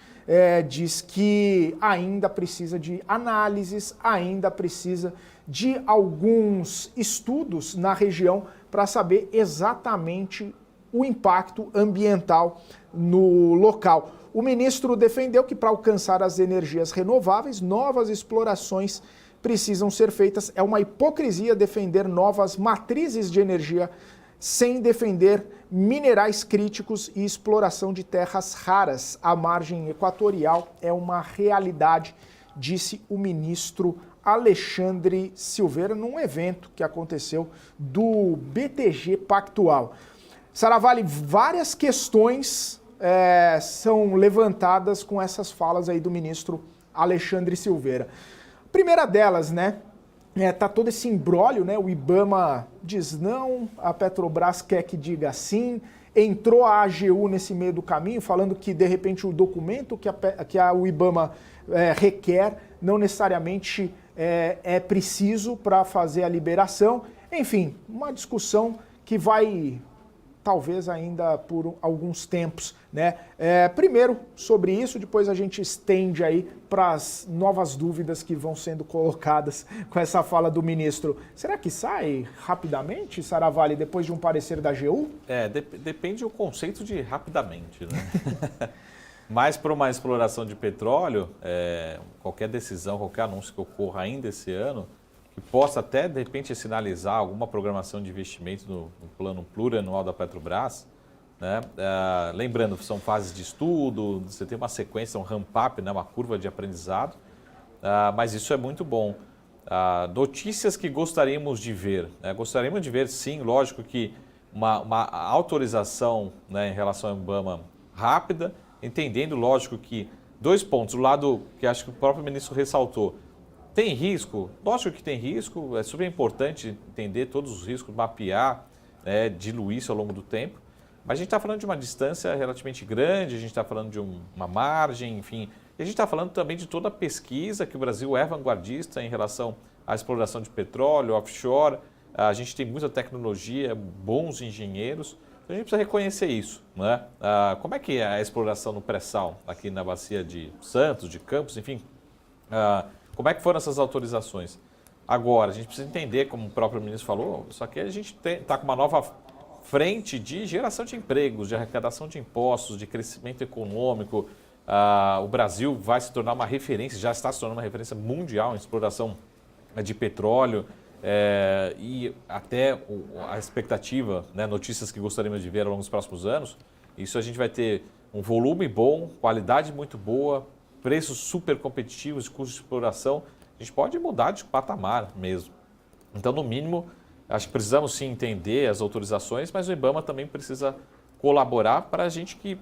Speaker 5: diz que ainda precisa de análises, ainda precisa de alguns estudos na região para saber exatamente o impacto ambiental no local. O ministro defendeu que, para alcançar as energias renováveis, novas explorações precisam ser feitas. É uma hipocrisia defender novas matrizes de energia sem defender minerais críticos e exploração de terras raras. A margem equatorial é uma realidade, disse o ministro Alexandre Silveira num evento que aconteceu do BTG Pactual. Saravalli, várias questões são levantadas com essas falas aí do ministro Alexandre Silveira. Primeira delas, né? Tá todo esse imbróglio, né? O IBAMA diz não, a Petrobras quer que diga sim, entrou a AGU nesse meio do caminho, falando que, de repente, o documento que o IBAMA requer não necessariamente é preciso para fazer a liberação. Enfim, uma discussão que vai, talvez, ainda por alguns tempos, né? Primeiro sobre isso, depois a gente estende aí para as novas dúvidas que vão sendo colocadas com essa fala do ministro. Será que sai rapidamente, Saravalli, depois de um parecer da AGU?
Speaker 6: Depende do conceito de rapidamente, né? Mas para uma exploração de petróleo, qualquer decisão, qualquer anúncio que ocorra ainda esse ano, que possa até, de repente, sinalizar alguma programação de investimento no plano plurianual da Petrobras, né? Lembrando que são fases de estudo, você tem uma sequência, um ramp-up, né? Uma curva de aprendizado, mas isso é muito bom. Notícias que gostaríamos de ver, né? Gostaríamos de ver, sim, lógico que uma autorização, né, em relação ao IBAMA rápida, entendendo, lógico, que 2 pontos. O lado que acho que o próprio ministro ressaltou, tem risco? Lógico que tem risco, é super importante entender todos os riscos, mapear, diluir isso ao longo do tempo. Mas a gente está falando de uma distância relativamente grande, a gente está falando de uma margem, enfim. E a gente está falando também de toda a pesquisa que o Brasil é vanguardista em relação à exploração de petróleo, offshore. A gente tem muita tecnologia, bons engenheiros. Então a gente precisa reconhecer isso, né? Como é que é a exploração no pré-sal aqui na bacia de Santos, de Campos, enfim? Como é que foram essas autorizações? Agora, a gente precisa entender, como o próprio ministro falou, só que a gente está com uma nova frente de geração de empregos, de arrecadação de impostos, de crescimento econômico. O Brasil vai se tornar uma referência, já está se tornando uma referência mundial em exploração de petróleo. E até a expectativa, né, notícias que gostaríamos de ver ao longo dos próximos anos, isso a gente vai ter um volume bom, qualidade muito boa, preços super competitivos, custos de exploração. A gente pode mudar de patamar mesmo. Então, no mínimo, acho que precisamos sim entender as autorizações, mas o IBAMA também precisa colaborar para a gente que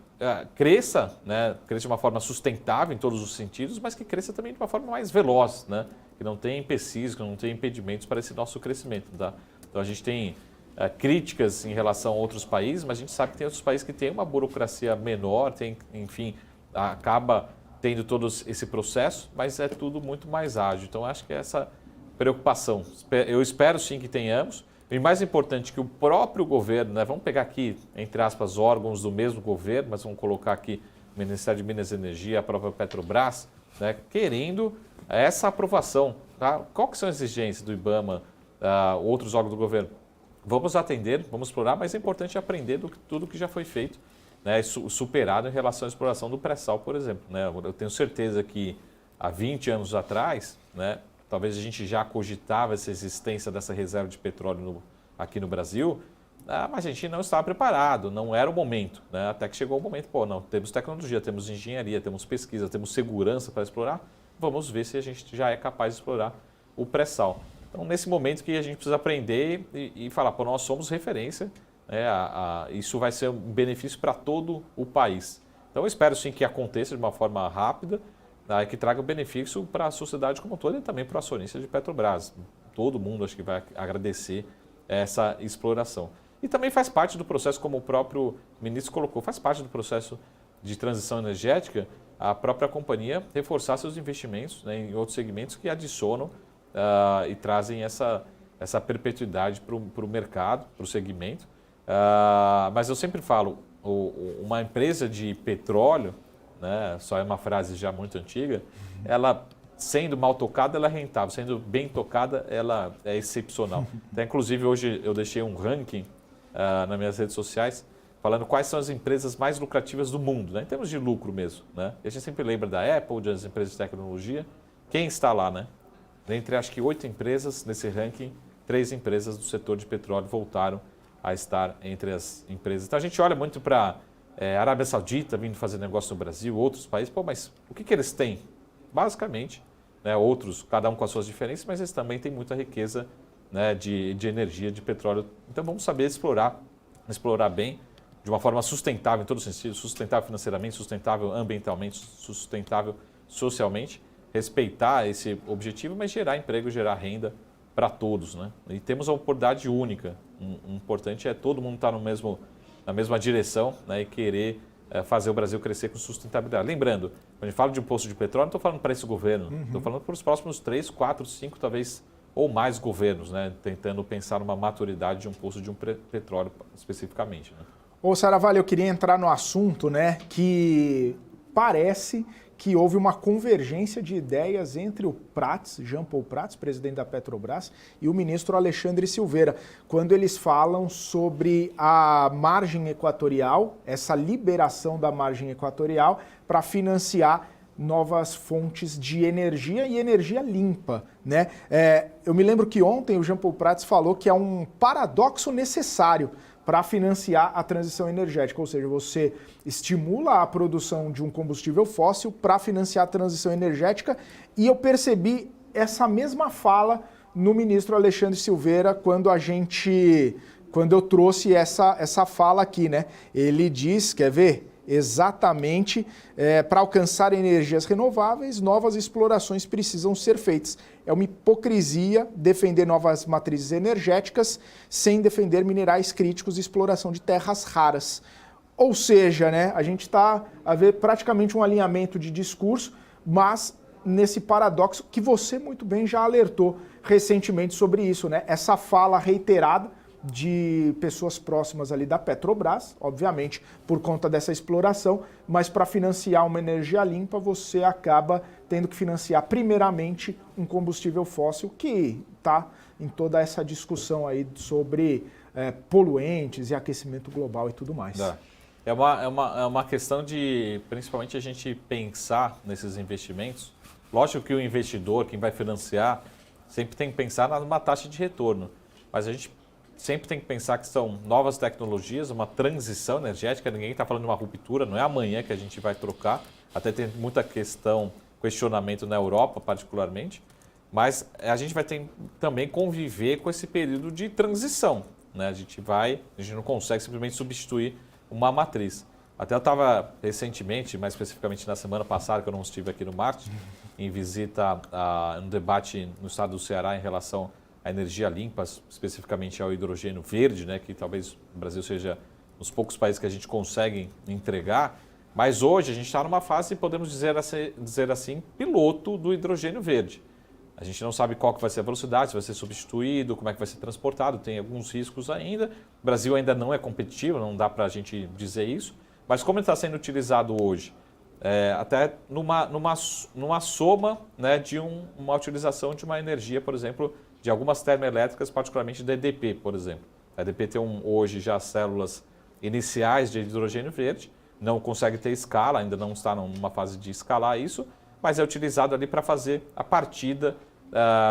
Speaker 6: cresça, né, cresça de uma forma sustentável em todos os sentidos, mas que cresça também de uma forma mais veloz, né, que não tenha empecilhos, que não tenha impedimentos para esse nosso crescimento. Tá? Então a gente tem críticas em relação a outros países, mas a gente sabe que tem outros países que têm uma burocracia menor, enfim, acaba tendo todo esse processo, mas é tudo muito mais ágil. Então acho que é essa preocupação. Eu espero sim que tenhamos. E mais importante, que o próprio governo, né, vamos pegar aqui, entre aspas, órgãos do mesmo governo, mas vamos colocar aqui o Ministério de Minas e Energia, a própria Petrobras, né, querendo essa aprovação. Tá? Qual que são as exigências do IBAMA, outros órgãos do governo? Vamos atender, vamos explorar, mas é importante aprender tudo que já foi feito, né, superado em relação à exploração do pré-sal, por exemplo. Né? Eu tenho certeza que há 20 anos atrás, né, talvez a gente já cogitava essa existência dessa reserva de petróleo aqui no Brasil, mas a gente não estava preparado, não era o momento. Né? Até que chegou o momento, não, temos tecnologia, temos engenharia, temos pesquisa, temos segurança para explorar, vamos ver se a gente já é capaz de explorar o pré-sal. Então, nesse momento que a gente precisa aprender e falar, nós somos referência, né? Isso vai ser um benefício para todo o país. Então, eu espero sim que aconteça de uma forma rápida, que traga benefício para a sociedade como um todo e também para o acionista de Petrobras. Todo mundo acho que vai agradecer essa exploração. E também faz parte do processo, como o próprio ministro colocou, faz parte do processo de transição energética a própria companhia reforçar seus investimentos, né, em outros segmentos que adicionam e trazem essa perpetuidade para o mercado, para o segmento. Mas eu sempre falo, uma empresa de petróleo, né, só é uma frase já muito antiga, ela sendo mal tocada, ela é rentável, sendo bem tocada, ela é excepcional. Então, inclusive, hoje eu deixei um ranking nas minhas redes sociais falando quais são as empresas mais lucrativas do mundo, né? Em termos de lucro mesmo, né? E a gente sempre lembra da Apple, das empresas de tecnologia. Quem está lá, né? Dentre, acho que 8 empresas nesse ranking, 3 empresas do setor de petróleo voltaram a estar entre as empresas. Então, a gente olha muito para a Arábia Saudita vindo fazer negócio no Brasil, outros países. Pô, mas o que eles têm? Basicamente, né, outros, cada um com as suas diferenças, mas eles também têm muita riqueza, né, de energia, de petróleo. Então, vamos saber explorar bem, de uma forma sustentável em todos os sentidos, sustentável financeiramente, sustentável ambientalmente, sustentável socialmente, respeitar esse objetivo, mas gerar emprego, gerar renda para todos, né? E temos a oportunidade única. O importante é todo mundo estar na mesma direção, né, e querer fazer o Brasil crescer com sustentabilidade. Lembrando, quando a gente fala de um poço de petróleo, não estou falando para esse governo, estou falando para os próximos 3, 4, 5, talvez ou mais governos, né, tentando pensar numa maturidade de um poço de um petróleo especificamente, né?
Speaker 5: Ô, Saravalho, eu queria entrar no assunto, né, que parece que houve uma convergência de ideias entre o Prats, Jean Paul Prats, presidente da Petrobras, e o ministro Alexandre Silveira, quando eles falam sobre a margem equatorial, essa liberação da margem equatorial para financiar novas fontes de energia e energia limpa, né? Eu me lembro que ontem o Jean Paul Prats falou que é um paradoxo necessário para financiar a transição energética, ou seja, você estimula a produção de um combustível fóssil para financiar a transição energética, e eu percebi essa mesma fala no ministro Alexandre Silveira quando eu trouxe essa fala aqui, né? Ele diz, quer ver? Exatamente, para alcançar energias renováveis, novas explorações precisam ser feitas. É uma hipocrisia defender novas matrizes energéticas sem defender minerais críticos e exploração de terras raras. Ou seja, né, a gente está a ver praticamente um alinhamento de discurso, mas nesse paradoxo que você muito bem já alertou recentemente sobre isso, né? Essa fala reiterada de pessoas próximas ali da Petrobras, obviamente por conta dessa exploração, mas para financiar uma energia limpa você acaba tendo que financiar primeiramente um combustível fóssil que está em toda essa discussão aí sobre poluentes e aquecimento global e tudo mais.
Speaker 6: É uma questão de, principalmente, a gente pensar nesses investimentos. Lógico que o investidor, quem vai financiar, sempre tem que pensar numa taxa de retorno, mas a gente sempre tem que pensar que são novas tecnologias, uma transição energética, ninguém está falando de uma ruptura, não é amanhã que a gente vai trocar, até tem muita questionamento na Europa particularmente, mas a gente vai ter também conviver com esse período de transição, né? A gente não consegue simplesmente substituir uma matriz. Até eu estava recentemente, mais especificamente na semana passada, que eu não estive aqui no Marte, em visita a um debate no estado do Ceará em relação a energia limpa, especificamente ao hidrogênio verde, né, que talvez o Brasil seja um dos poucos países que a gente consegue entregar, mas hoje a gente está numa fase, podemos dizer assim, piloto do hidrogênio verde. A gente não sabe qual que vai ser a velocidade, se vai ser substituído, como é que vai ser transportado, tem alguns riscos ainda. O Brasil ainda não é competitivo, não dá para a gente dizer isso, mas como ele está sendo utilizado hoje, até numa soma, né, de uma utilização de uma energia, por exemplo, de algumas termoelétricas, particularmente da EDP, por exemplo. A EDP tem hoje já células iniciais de hidrogênio verde, não consegue ter escala, ainda não está numa fase de escalar isso, mas é utilizado ali para fazer a partida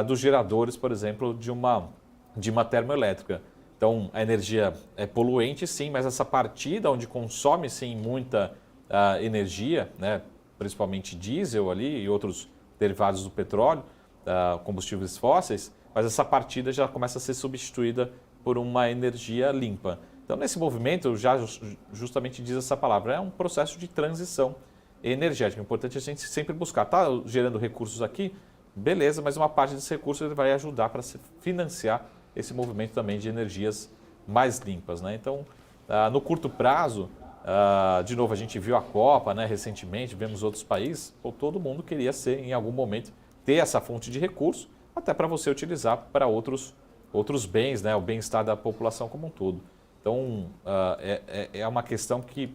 Speaker 6: dos geradores, por exemplo, de uma termoelétrica. Então, a energia é poluente, sim, mas essa partida onde consome, sim, muita energia, né, principalmente diesel ali e outros derivados do petróleo, combustíveis fósseis, mas essa partida já começa a ser substituída por uma energia limpa. Então, nesse movimento, já justamente diz essa palavra, é um processo de transição energética. É importante a gente sempre buscar. Está gerando recursos aqui? Beleza, mas uma parte desse recurso ele vai ajudar para financiar esse movimento também de energias mais limpas, né? Então, no curto prazo, de novo, a gente viu a Copa, né, recentemente, vemos outros países, todo mundo queria em algum momento, ter essa fonte de recurso, até para você utilizar para outros bens, né, o bem-estar da população como um todo. Então, é uma questão que,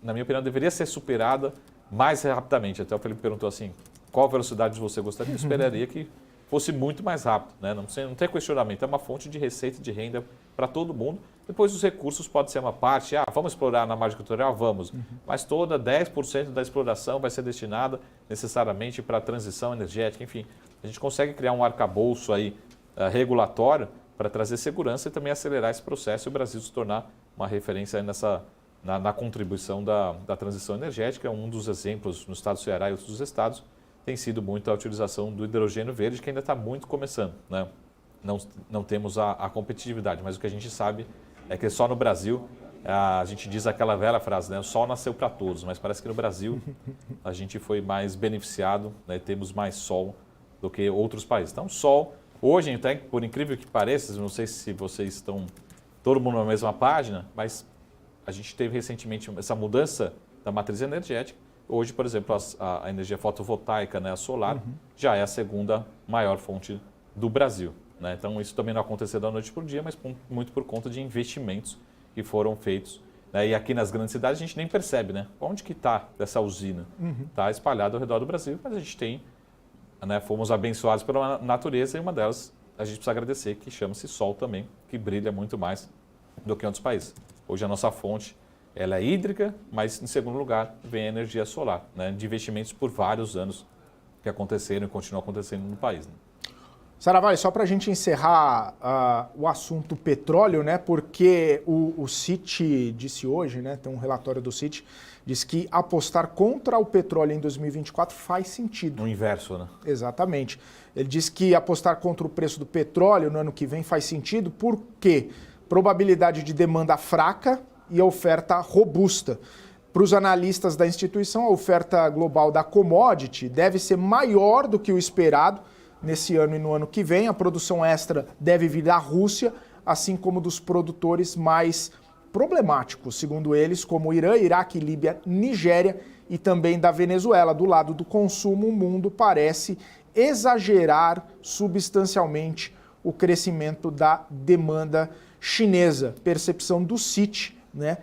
Speaker 6: na minha opinião, deveria ser superada mais rapidamente. Até o Felipe perguntou assim, qual velocidade você gostaria? Eu esperaria que fosse muito mais rápido, né? Não tem questionamento, é uma fonte de receita e de renda para todo mundo. Depois os recursos podem ser uma parte, vamos explorar na margem equatorial? Vamos. Mas toda 10% da exploração vai ser destinada necessariamente para a transição energética. Enfim, a gente consegue criar um arcabouço aí regulatório para trazer segurança e também acelerar esse processo e o Brasil se tornar uma referência aí na contribuição da transição energética. Um dos exemplos no estado do Ceará e outros estados tem sido muito a utilização do hidrogênio verde, que ainda está muito começando, né? Não temos a competitividade, mas o que a gente sabe é que só no Brasil, a gente diz aquela velha frase, né? O sol nasceu para todos, mas parece que no Brasil a gente foi mais beneficiado, né? Temos mais sol do que outros países. Então, sol, hoje, até, por incrível que pareça, não sei se vocês estão todo mundo na mesma página, mas a gente teve recentemente essa mudança da matriz energética. Hoje, por exemplo, a energia fotovoltaica, né, a solar, já é a segunda maior fonte do Brasil, né? Então, isso também não aconteceu da noite para o dia, mas muito por conta de investimentos que foram feitos, né? E aqui nas grandes cidades a gente nem percebe, né? Onde que está essa usina? Está espalhada ao redor do Brasil, mas a gente tem, né, fomos abençoados pela natureza e uma delas a gente precisa agradecer, que chama-se sol também, que brilha muito mais do que em outros países. Hoje a nossa fonte ela é hídrica, mas em segundo lugar vem a energia solar, né, de investimentos por vários anos que aconteceram e continuam acontecendo no país, né?
Speaker 5: Saravalli, só para a gente encerrar o assunto petróleo, né? Porque o CIT disse hoje, né? Tem um relatório do CIT, diz que apostar contra o petróleo em 2024 faz sentido.
Speaker 6: No inverso, né?
Speaker 5: Exatamente. Ele diz que apostar contra o preço do petróleo no ano que vem faz sentido porque probabilidade de demanda fraca e a oferta robusta. Para os analistas da instituição, a oferta global da commodity deve ser maior do que o esperado nesse ano e no ano que vem. A produção extra deve vir da Rússia, assim como dos produtores mais problemáticos, segundo eles, como Irã, Iraque, Líbia, Nigéria e também da Venezuela. Do lado do consumo, o mundo parece exagerar substancialmente o crescimento da demanda chinesa. Percepção do CIT, né,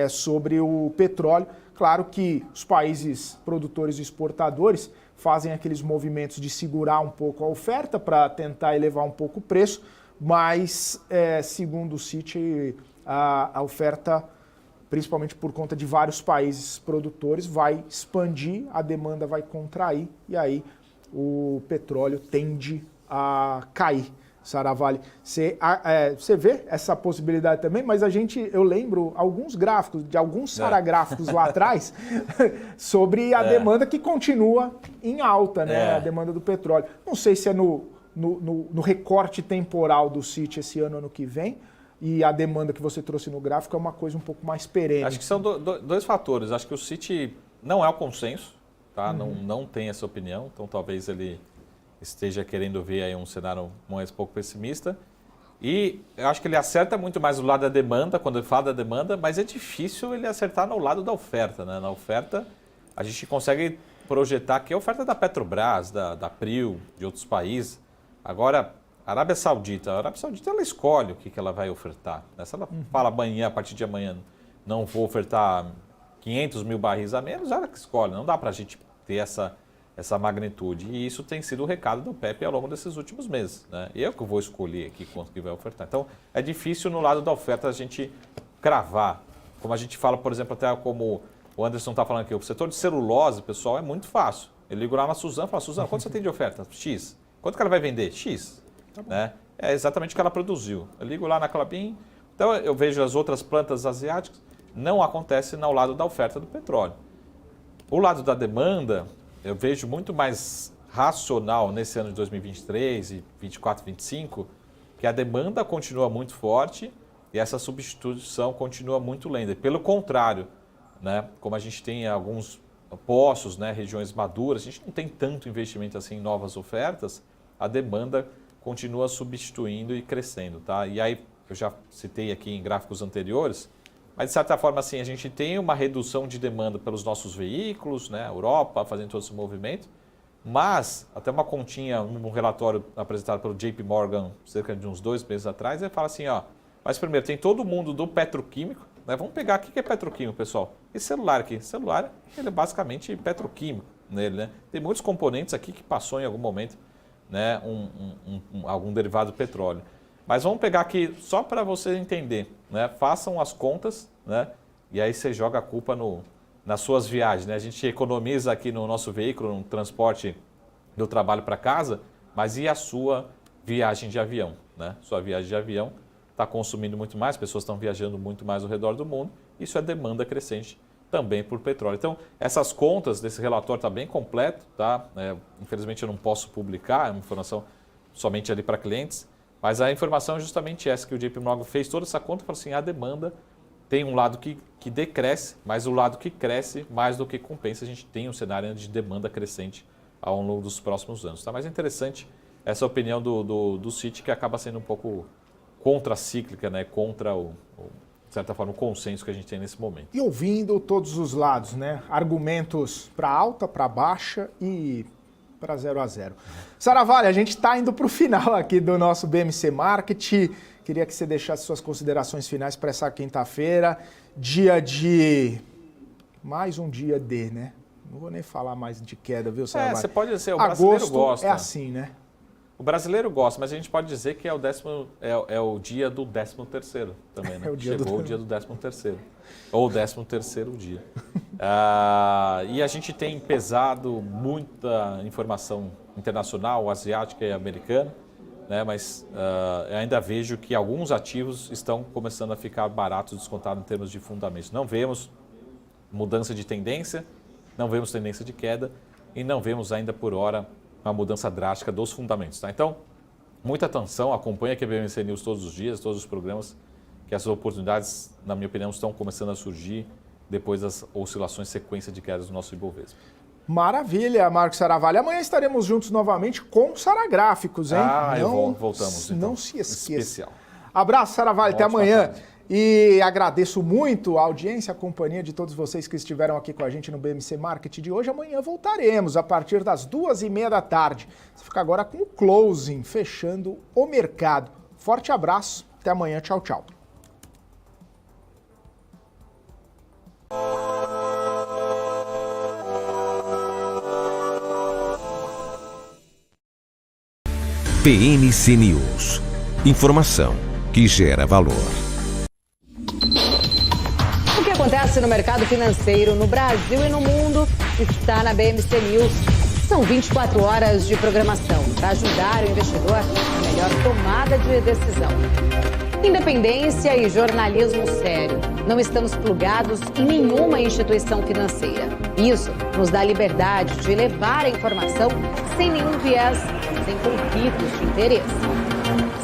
Speaker 5: sobre o petróleo. Claro que os países produtores e exportadores fazem aqueles movimentos de segurar um pouco a oferta para tentar elevar um pouco o preço, mas, segundo o CIT, a oferta, principalmente por conta de vários países produtores, vai expandir, a demanda vai contrair e aí o petróleo tende a cair. Saravalli, você vê essa possibilidade também, mas eu lembro alguns gráficos, de alguns saragráficos lá atrás, sobre a demanda que continua em alta, né? A demanda do petróleo. Não sei se é no recorte temporal do CIT esse ano que vem, e a demanda que você trouxe no gráfico é uma coisa um pouco mais perene.
Speaker 6: Acho que são dois fatores. Acho que o CIT não é o consenso, tá? Não tem essa opinião, então talvez ele esteja querendo ver aí um cenário mais pouco pessimista. E eu acho que ele acerta muito mais o lado da demanda, quando ele fala da demanda, mas é difícil ele acertar no lado da oferta, né? Na oferta, a gente consegue projetar que a oferta da Petrobras, da PRIO, de outros países. Agora, a Arábia Saudita ela escolhe o que ela vai ofertar, né? Se ela fala amanhã, a partir de amanhã, não vou ofertar 500 mil barris a menos, ela que escolhe. Não dá para a gente ter essa magnitude. E isso tem sido o recado do PEP ao longo desses últimos meses, né? Eu que vou escolher aqui quanto que vai ofertar. Então, é difícil no lado da oferta a gente cravar. Como a gente fala, por exemplo, até como o Anderson está falando aqui, o setor de celulose, pessoal, é muito fácil. Eu ligo lá na Suzana e falo, Suzana, quanto você tem de oferta? X. Quanto que ela vai vender? X. Tá, né? É exatamente o que ela produziu. Eu ligo lá na Clabin, então eu vejo as outras plantas asiáticas, não acontece no lado da oferta do petróleo. O lado da demanda, eu vejo muito mais racional nesse ano de 2023 e 24, 25, que a demanda continua muito forte e essa substituição continua muito lenta. Pelo contrário, né, como a gente tem alguns poços, né, regiões maduras, a gente não tem tanto investimento assim em novas ofertas, a demanda continua substituindo e crescendo, tá? E aí, eu já citei aqui em gráficos anteriores, mas de certa forma assim, a gente tem uma redução de demanda pelos nossos veículos, né, Europa fazendo todo esse movimento, mas até uma continha, um relatório apresentado pelo JP Morgan cerca de uns 2 meses atrás, ele fala assim, ó, mas primeiro tem todo mundo do petroquímico, né, vamos pegar aqui o que é petroquímico, pessoal, esse celular aqui, ele é basicamente petroquímico nele, né, tem muitos componentes aqui que passou em algum momento né, algum derivado do petróleo. Mas vamos pegar aqui, só para você entender, né, façam as contas, né, e aí você joga a culpa nas suas viagens. Né? A gente economiza aqui no nosso veículo, no transporte do trabalho para casa, mas e a sua viagem de avião? Né? Sua viagem de avião está consumindo muito mais, pessoas estão viajando muito mais ao redor do mundo, isso é demanda crescente também por petróleo. Então, essas contas desse relatório está bem completo, tá? Infelizmente eu não posso publicar, é uma informação somente ali para clientes, mas a informação é justamente essa, que o JP Morgan fez toda essa conta e falou assim, a demanda tem um lado que decresce, mas o lado que cresce mais do que compensa, a gente tem um cenário de demanda crescente ao longo dos próximos anos. Tá? Mas é interessante essa opinião do Citi, que acaba sendo um pouco contracíclica, né? Contra de certa forma, o consenso que a gente tem nesse momento.
Speaker 5: E ouvindo todos os lados, né? Argumentos para alta, para baixa e para 0 a 0. Saravalli, a gente está indo para o final aqui do nosso BMC Market. Queria que você deixasse suas considerações finais para essa quinta-feira, mais um dia de, né? Não vou nem falar mais de queda, viu, Saravalli?
Speaker 6: Você pode dizer, o brasileiro gosta.
Speaker 5: É assim, né?
Speaker 6: O brasileiro gosta, mas a gente pode dizer que é o dia do 13º também, né? Chegou o dia do 13º, ou o 13º dia. E a gente tem pesado muita informação internacional, asiática e americana, né? Mas eu ainda vejo que alguns ativos estão começando a ficar baratos, descontados em termos de fundamentos. Não vemos mudança de tendência, não vemos tendência de queda e não vemos ainda por hora uma mudança drástica dos fundamentos. Tá? Então, muita atenção, acompanha aqui a BMC News todos os dias, todos os programas, que essas oportunidades, na minha opinião, estão começando a surgir depois das oscilações, sequência de quedas do nosso Ibovespa.
Speaker 5: Maravilha, Marcos Saravalli. Amanhã estaremos juntos novamente com Saragráficos, hein?
Speaker 6: Voltamos.
Speaker 5: Não se esqueça.
Speaker 6: Especial.
Speaker 5: Abraço, Saravalli. Até amanhã.
Speaker 6: Tarde.
Speaker 5: E agradeço muito a audiência, a companhia de todos vocês que estiveram aqui com a gente no BMC Market de hoje. Amanhã voltaremos a partir das 2h30 da tarde. Você fica agora com o closing, fechando o mercado. Forte abraço, até amanhã, tchau, tchau.
Speaker 3: BMC News. Informação que gera valor.
Speaker 7: O que acontece no mercado financeiro no Brasil e no mundo está na BMC News. São 24 horas de programação para ajudar o investidor na melhor tomada de decisão. Independência e jornalismo sério. Não estamos plugados em nenhuma instituição financeira. Isso nos dá liberdade de levar a informação sem nenhum viés, sem conflitos de interesse.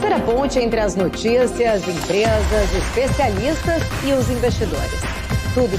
Speaker 7: Ser a ponte entre as notícias, empresas, especialistas e os investidores. Tudo